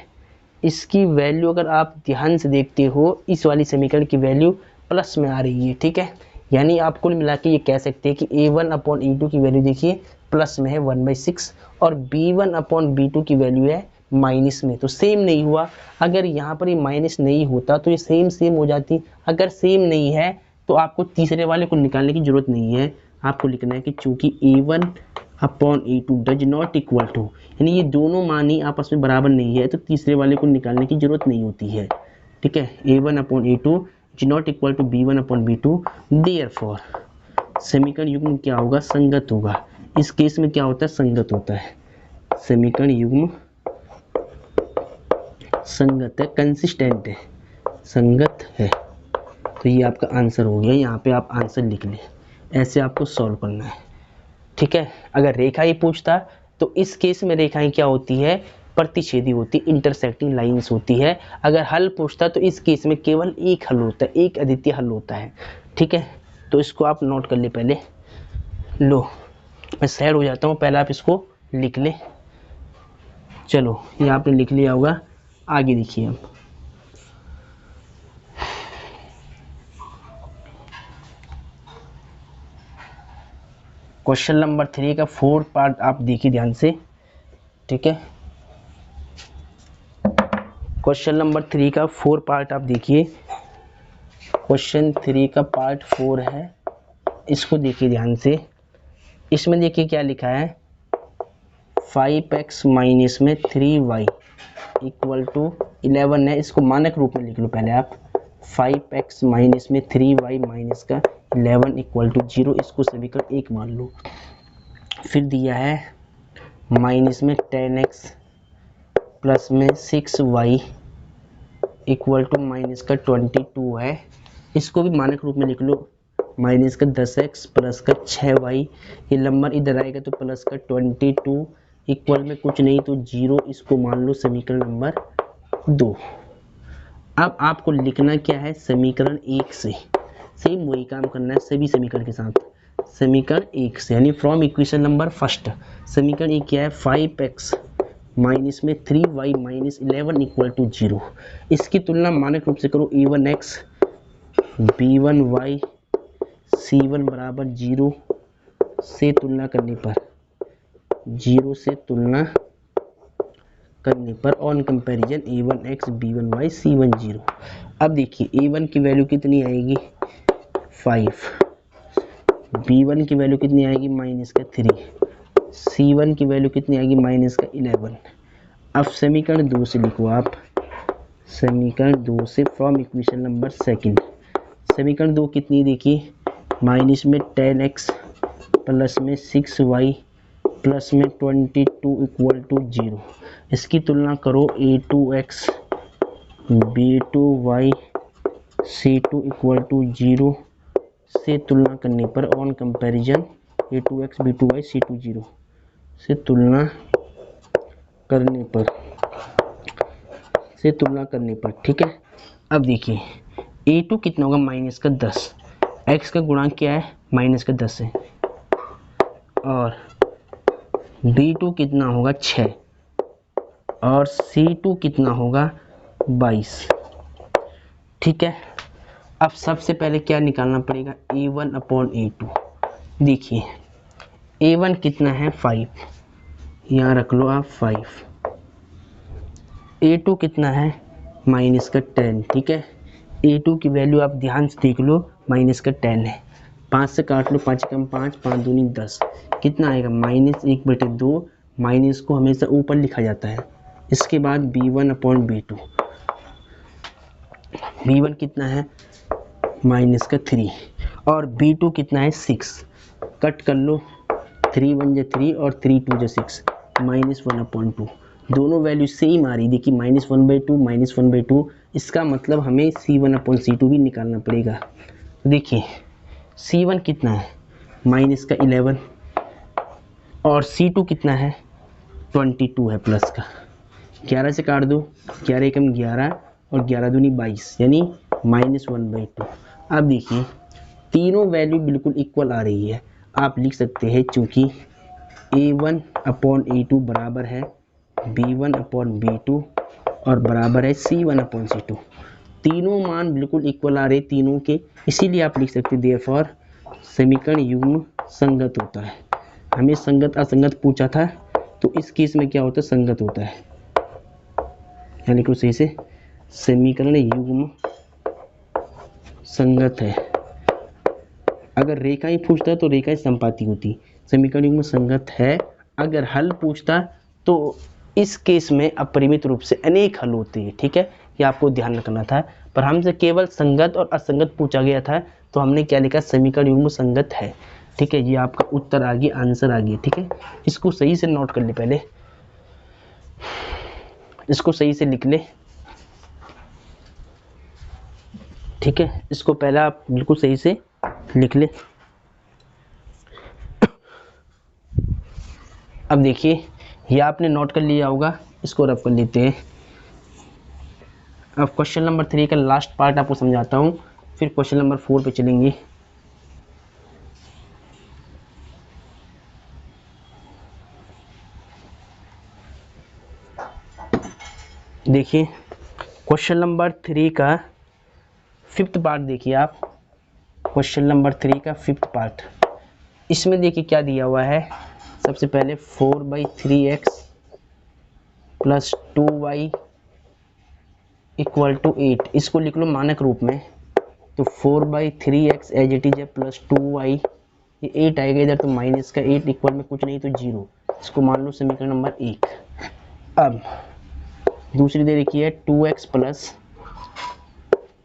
इसकी वैल्यू अगर आप ध्यान से देखते हो, इस वाली समीकरण की वैल्यू प्लस में आ रही है, ठीक है। यानी आप कुल मिला के ये कह सकते हैं कि a1/a2 की वैल्यू देखिए प्लस में है 1/6 और b1/b2 की वैल्यू है माइनस में। तो सेम नहीं हुआ। अगर यहाँ पर ये माइनस नहीं होता तो ये सेम हो जाती। अगर सेम नहीं है तो आपको तीसरे वाले को निकालने की जरूरत नहीं है। आपको लिखना है कि चूंकि a1/a2 does not equal to, यानी ये दोनों मान ही आपस में बराबर नहीं है, तो तीसरे वाले को निकालने की जरूरत नहीं होती है, ठीक है। a1/a2 is not equal to b1/b2, therefore समीकरण युग्म क्या होगा, संगत होगा। इस केस में क्या होता है, संगत होता है। समीकरण युग्म संगत है, कंसिस्टेंट है, संगत है। तो ये आपका आंसर हो गया। यहाँ पे आप आंसर लिख लें, ऐसे आपको सॉल्व करना है, ठीक है। अगर रेखा ही पूछता तो इस केस में रेखाएं क्या होती है, प्रतिच्छेदी होती, इंटरसेक्टिंग लाइंस होती है। अगर हल पूछता तो इस केस में केवल एक हल होता है, एक अद्वितीय हल होता है, ठीक है। तो इसको आप नोट कर ले पहले। लो मैं सैड हो जाता हूँ, पहले आप इसको लिख ले। चलो ये आपने लिख लिया होगा, आगे देखिए अब। क्वेश्चन नंबर 3 का 4 पार्ट आप देखिए ध्यान से, ठीक है। क्वेश्चन नंबर 3 का 4 पार्ट आप देखिए। क्वेश्चन 3 का पार्ट 4 है, इसको देखिए ध्यान से। इसमें देखिए क्या लिखा है, 5x माइनस में 3y इक्वल टू 11 है। इसको मानक रूप में लिख लो पहले आप। 5x माइनस में 3y माइनस का 11 इक्वल टू 0, इसको समीकरण 1 मान लो। फिर दिया है माइनस में 10x प्लस में 6y इक्वल टू माइनस का 22 है। इसको भी मानक रूप में लिख लो, माइनस का 10x प्लस का 6y, ये नंबर इधर आएगा तो प्लस का 22 इक्वल में कुछ नहीं तो 0, इसको मान लो समीकरण नंबर 2। अब आपको लिखना क्या है, समीकरण 1 से सेम वही काम करना है सभी समीकरण के साथ। समीकरण 1 से यानी फ्रॉम इक्वेशन नंबर फर्स्ट। समीकरण 1 क्या है, 5x माइनस में 3y माइनस 11 इक्वल टू 0। इसकी तुलना मानक रूप से करो, a1x b1y c1 बराबर 0 से तुलना करने पर, 0 से तुलना करने पर on comparison a1x b1y c1 0। अब देखिए a1 की वैल्यू कितनी आएगी 5, b1 की वैल्यू कितनी आएगी माइनस का 3, c1 की वैल्यू कितनी आएगी माइनस का 11। अब समीकरण 2 से लिखो आप, समीकरण 2 से फ्रॉम इक्वेशन नंबर 2। समीकरण 2 कितनी देखिए, माइनस में 10x प्लस में 6y प्लस में 22 इक्वल टू 0। इसकी तुलना करो a2x b2y c2 equal to 0 से तुलना करने पर on comparison a2x b2y c2 0 से तुलना करने पर, ठीक है। अब देखिए a2 कितना होगा माइनस का 10, x का गुणांक क्या है माइनस का 10 है, और b2 कितना होगा 6 और c2 कितना होगा 22, ठीक है। अब सबसे पहले क्या निकालना पड़ेगा, a1/a2। देखिए a1 कितना है 5, यहाँ रख लो आप 5, a2 कितना है माइनस का 10, ठीक है। a2 की वैल्यू आप ध्यान से देख लो, माइनस का 10 है, 5 से काट लो, 5 कम 5, 5 दूनी 10, कितना आएगा -1/2। माइनस को हमेशा ऊपर लिखा जाता है। इसके बाद b1/b2, b1 कितना है माइनस का 3 और b2 कितना है 6, कट कर लो, 3 1 जा 3 और 3 2 जा 6, -1/2। दोनों वैल्यू सेम आ रही, देखिए -1/2 -1/2। इसका मतलब हमें c1/c2 भी निकालना पड़ेगा। देखिए c1 कितना है माइनस का 11 और c2 कितना है 22 है प्लस का, 11 से काट दो, 11 एकम 11 और 11 दूनी 22 यानी -1/2। अब देखिए तीनों वैल्यू बिल्कुल इक्वल आ रही है, आप लिख सकते हैं चूंकि A1/A2 बराबर है B1/B2 और बराबर है C1/C2। तीनों मान बिल्कुल इक्वल आ रहे तीनों के, इसीलिए आप लिख सकते हैं देयरफॉर समीकरण युग्म संगत होता है। हमें संगत असंगत पूछा था, तो इस केस में क्या होता है, संगत होता है। यहाँ लिखो सही से, समीकरण युग्म संगत है। अगर रेखा ही पूछता तो रेखा संपाती होती, समीकरण युग्म संगत है। अगर हल पूछता तो इस केस में अपरिमित रूप से अनेक हल होते हैं, ठीक है, ये आपको ध्यान रखना था। पर हमसे केवल संगत और असंगत पूछा गया था, तो हमने क्या लिखा, समीकरण युग्म संगत है, ठीक है। ये आपका उत्तर आ गया, आंसर आ गया, ठीक है। इसको सही से नोट कर ले, पहले इसको सही से लिख ले, ठीक है। इसको पहले आप बिल्कुल सही से लिख ले। अब देखिए, ये आपने नोट कर लिया होगा, इसको रफ कर लेते हैं। अब क्वेश्चन नंबर 3 का लास्ट पार्ट आपको समझाता हूँ, फिर क्वेश्चन नंबर 4 पे चलेंगे। देखिए क्वेश्चन नंबर 3 का 5th पार्ट देखिए आप, क्वेश्चन नंबर 3 का 5th पार्ट। इसमें देखिए क्या दिया हुआ है, सबसे पहले 4/3x plus 2y equal to 8, इसको लिख लो मानक रूप में। तो 4/3x एज इट इज है प्लस 2y, ये 8 आएगा इधर, तो माइनस का 8 इक्वल में कुछ नहीं तो 0, इसको मान लो समीकरण नंबर 1। अब दूसरी दे रखी है 2x plus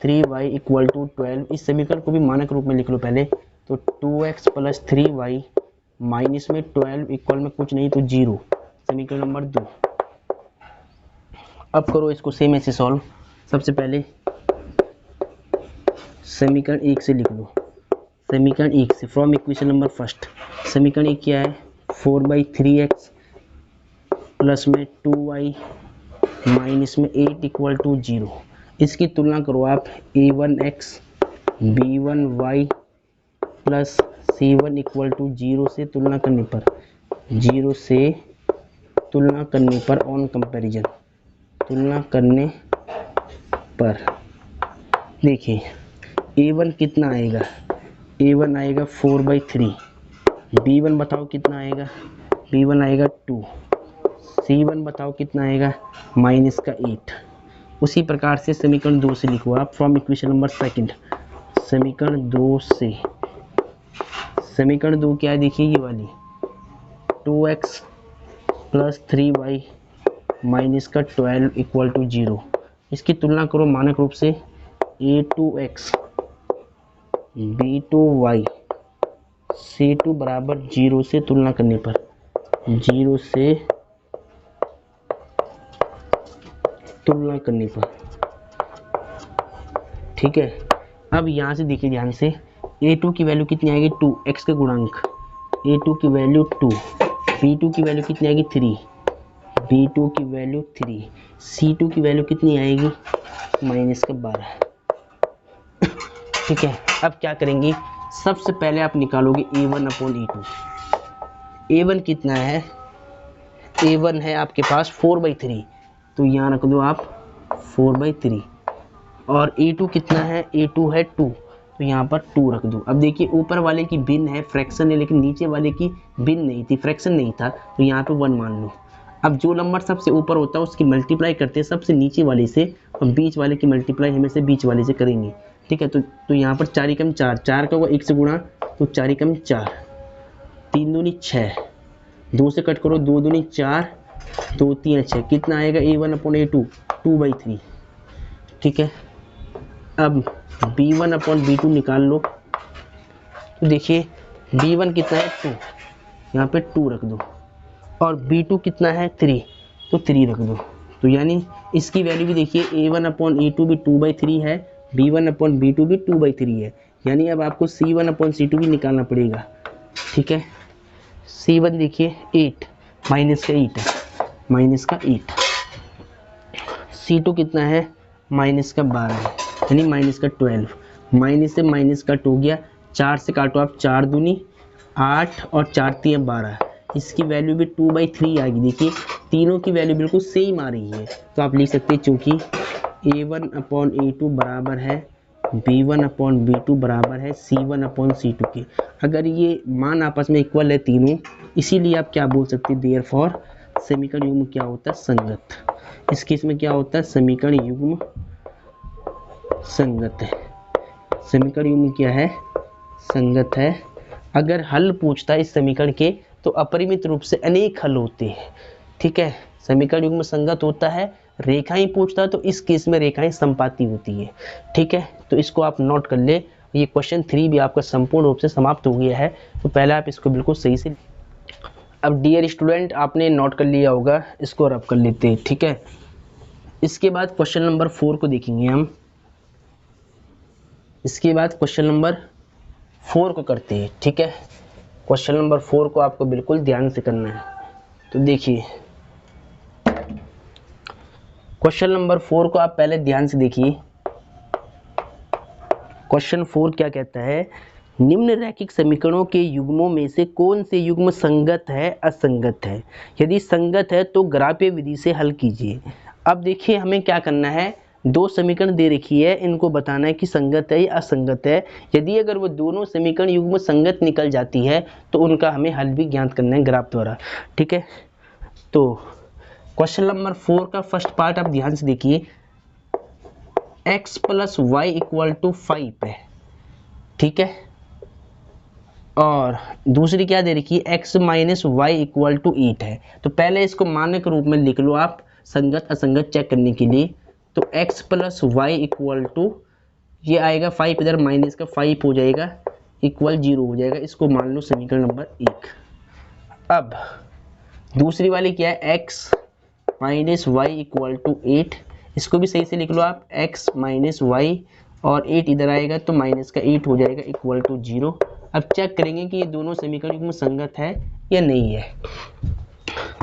3y equal to 12, इस समीकरण को भी मानक रूप में लिख लो पहले। तो 2x प्लस 3y माइनस में 12 इक्वल में कुछ नहीं तो 0, समीकरण नंबर 2। अब करो इसको सेम ऐसे सॉल्व। सबसे पहले समीकरण 1 से लिख लो, समीकरण 1 से फ्रॉम इक्वेशन नंबर फर्स्ट। समीकरण 1 क्या है, 4/3x प्लस में 2y माइनस में 8 इक्वल टू 0। इसकी तुलना करो आप, a1x b1y plus c1 equal to 0 से तुलना करने पर, 0 से तुलना करने पर, ऑन कंपैरिजन, तुलना करने पर देखिए a1 कितना आएगा, a1 आएगा 4/3, b1 बताओ कितना आएगा, b1 आएगा 2, c1 बताओ कितना आएगा, माइनस का 8। उसी प्रकार से समीकरण 2 से लिखो आप, फ्रॉम इक्वेशन नंबर सेकंड। समीकरण 2 से, समीकरण 2 क्या है देखिए, ये वाली 2x प्लस 3y माइनस का 12 इक्वल टू 0। इसकी तुलना करो मानक रूप से, a2x b2y c2 बराबर 0 से तुलना करने पर, 0 से तुलना करने पर, ठीक है। अब यहाँ से देखिए ध्यान से, a2 की वैल्यू कितनी आएगी, 2, x का गुणांक, a2 की वैल्यू 2, b2 की वैल्यू कितनी आएगी 3, b2 की वैल्यू 3, c2 की वैल्यू कितनी आएगी, माइनस का 12, ठीक है। अब क्या करेंगे, सबसे पहले आप निकालोगे a1/a2। a1 कितना है, a1 है आपके पास 4/3, तो यहाँ रख दो आप 4/3। और a2 कितना है, a2 है 2, तो यहाँ पर 2 रख दो। अब देखिए ऊपर वाले की भिन्न है, फ्रैक्शन है, लेकिन नीचे वाले की भिन्न नहीं थी, फ्रैक्शन नहीं था, तो यहाँ पे 1 मान लो। अब जो नंबर सबसे ऊपर होता है उसकी मल्टीप्लाई करते हैं सबसे नीचे वाले से, और बीच वाले की मल्टीप्लाई हमेशा बीच वाले से करेंगे, ठीक है। तो यहाँ पर 4 एकम 4, 4 का होगा 1 से गुणा, तो 4 एकम 4, 3 दूनी 6, 2 से कट करो, 2 दूनी 4, 2 3 6, कितना आएगा a1/a2, 2/3, ठीक है। अब b1/b2 निकाल लो, तो देखिए b1 कितना है 2, यहाँ पे 2 रख दो, और b2 कितना है 3, तो 3 रख दो। तो यानी इसकी वैल्यू भी देखिए a1/a2 भी 2/3 है, b1/b2 भी 2/3 है, यानी अब आपको c1/c2 भी निकालना पड़ेगा, ठीक है। c1 देखिए 8, माइनस का 8 है, माइनस का 8, c2 कितना है, माइनस का 12 है, यानी माइनस का 12, माइनस से माइनस कट हो गया, 4 से काटो आप, 4 दूनी 8 और 4 3 12, इसकी वैल्यू भी 2/3 आएगी। देखिए तीनों की वैल्यू बिल्कुल सेम आ रही है, तो आप लिख सकते हैं चूँकि A1/A2 बराबर है B1/B2 बराबर है C1/C2 के। अगर ये मान आपस में इक्वल है तीनों, इसीलिए आप क्या बोल सकते हैं, देयरफॉर समीकरण युग्म क्या होता है, संगत। इस केस में क्या होता है, समीकरण युग्म संगत है। समीकरण युग्म क्या है, संगत है। अगर हल पूछता है इस समीकरण के तो अपरिमित रूप से अनेक हल होते हैं, ठीक है। समीकरण युग्म संगत होता है। रेखाएं पूछता है तो इस केस में रेखाएं संपाती होती है, ठीक है। तो इसको आप नोट कर ले। ये क्वेश्चन 3 भी आपका संपूर्ण रूप से समाप्त हो गया है, तो पहले आप इसको बिल्कुल सही से। अब डियर स्टूडेंट आपने नोट कर लिया होगा, इसको रब कर लेते हैं, ठीक है। इसके बाद क्वेश्चन नंबर 4 को देखेंगे हम। इसके बाद क्वेश्चन नंबर 4 को करते हैं, ठीक है। क्वेश्चन नंबर 4 को आपको बिल्कुल ध्यान से करना है। तो देखिए क्वेश्चन नंबर 4 को आप पहले ध्यान से देखिए। क्वेश्चन 4 क्या कहता है, निम्न रैखिक समीकरणों के युग्मों में से कौन से युग्म संगत है, असंगत है। यदि संगत है तो ग्राह्य विधि से हल कीजिए। अब देखिए हमें क्या करना है, दो समीकरण दे रखी है, इनको बताना है कि संगत है या असंगत है। यदि अगर वो दोनों समीकरण युग्म संगत निकल जाती है तो उनका हमें हल भी ज्ञात करना है ग्राफ द्वारा, ठीक है। तो क्वेश्चन नंबर 4 का फर्स्ट पार्ट आप ध्यान से देखिए, x + y = 5 है, ठीक है। और दूसरी क्या दे रखी है, x - y = 8 है। तो पहले इसको मानक रूप में लिख लो आप, संगत असंगत चेक करने के लिए। तो x + y = ये आएगा 5, इधर माइनस का 5 हो जाएगा, इक्वल 0 हो जाएगा। इसको मान लो समीकरण नंबर 1। अब दूसरी वाली क्या है, x - y = 8, इसको भी सही से लिख लो आप, x - y और 8 इधर आएगा तो माइनस का 8 हो जाएगा, इक्वल टू 0। अब चेक करेंगे कि ये दोनों समीकरण में संगत है या नहीं है।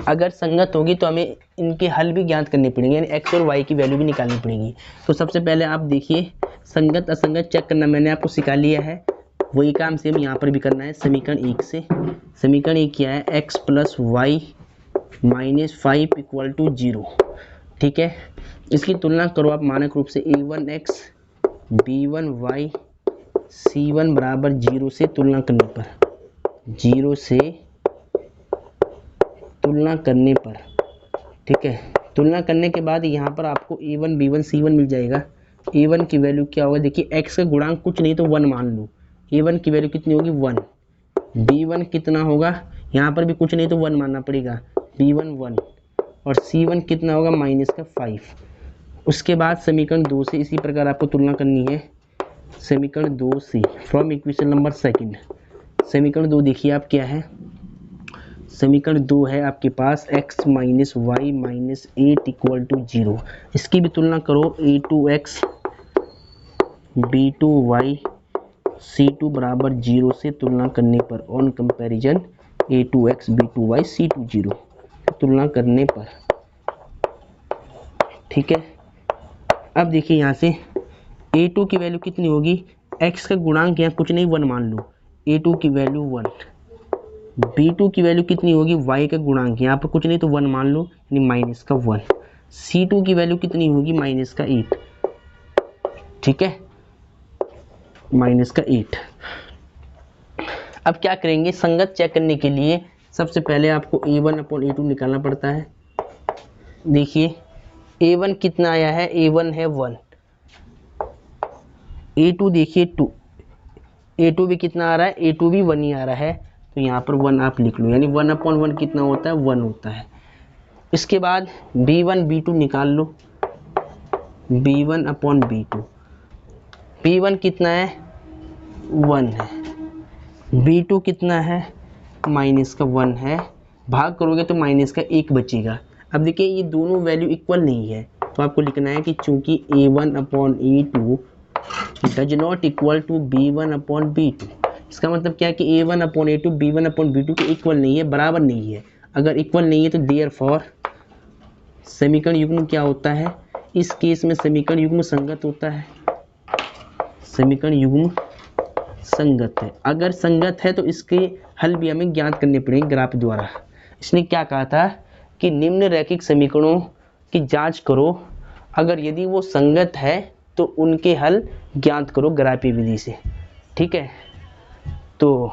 अगर संगत होगी तो हमें इनके हल भी ज्ञात करने पड़ेंगे, यानी x और y की वैल्यू भी निकालनी पड़ेगी। तो सबसे पहले आप देखिए, संगत असंगत चेक करना मैंने आपको सिखा लिया है, वही काम सेम यहाँ पर भी करना है समीकरण 1 से। समीकरण 1 क्या है, x + y - 5 = 0, ठीक है। इसकी तुलना करो आप मानक रूप से, a1x b1y c1 बराबर 0 से तुलना करने पर, 0 से तुलना करने पर, ठीक है। तुलना करने के बाद यहाँ पर आपको a1 b1 c1 मिल जाएगा। a1 की वैल्यू क्या होगा, देखिए x का गुणांक कुछ नहीं तो 1 मान लो, a1 की वैल्यू कितनी होगी 1। b1 कितना होगा, यहाँ पर भी कुछ नहीं तो 1 मानना पड़ेगा, b1 1 और c1 कितना होगा माइनस का 5। उसके बाद समीकरण 2 से इसी प्रकार आपको तुलना करनी है। समीकरण 2 से फ्रॉम इक्वेशन नंबर 2, समीकरण 2 देखिए आप क्या है, समीकरण 2 है आपके पास x - y - 8 = 0। इसकी भी तुलना करो, a2x b2y c2 बराबर 0 से तुलना करने पर, on comparison a2x b2y c2 0, तुलना करने पर, ठीक है। अब देखिए यहाँ से a2 की वैल्यू कितनी होगी, x का गुणांक यहाँ कुछ नहीं 1 मान लो, a2 की वैल्यू 1। b2 की वैल्यू कितनी होगी, y का गुणांक यहाँ पर कुछ नहीं तो 1 मान लो, यानी माइनस का 1। c2 की वैल्यू कितनी होगी, माइनस का 8, ठीक है, माइनस का 8। अब क्या करेंगे, संगत चेक करने के लिए सबसे पहले आपको a1/a2 निकालना पड़ता है। देखिए a1 कितना आया है, a1 है 1, a2 देखिए 2, a2 भी कितना आ रहा है, a2 भी 1 ही आ रहा है, तो यहाँ पर 1 आप लिख लो, यानी 1/1 कितना होता है, 1 होता है। इसके बाद b1 b2 निकाल लो, b1/b2, b1 कितना है 1 है, b2 कितना है माइनस का 1 है, भाग करोगे तो माइनस का 1 बचेगा। अब देखिए ये दोनों वैल्यू इक्वल नहीं है, तो आपको लिखना है कि चूंकि a1/a2 does not equal to b1/b2। इसका मतलब क्या है कि a1/a2 b1/b2 के इक्वल नहीं है, बराबर नहीं है। अगर इक्वल नहीं है तो देयरफॉर समीकरण युग्म क्या होता है, इस केस में समीकरण युग्म संगत होता है। समीकरण युग्म संगत है। अगर संगत है तो इसके हल भी हमें ज्ञात करने पड़ेंगे ग्राफ द्वारा। इसने क्या कहा था कि निम्न रैखिक समीकरणों की जांच करो, अगर यदि वो संगत है तो उनके हल ज्ञात करो ग्राफीय विधि से। ठीक है, तो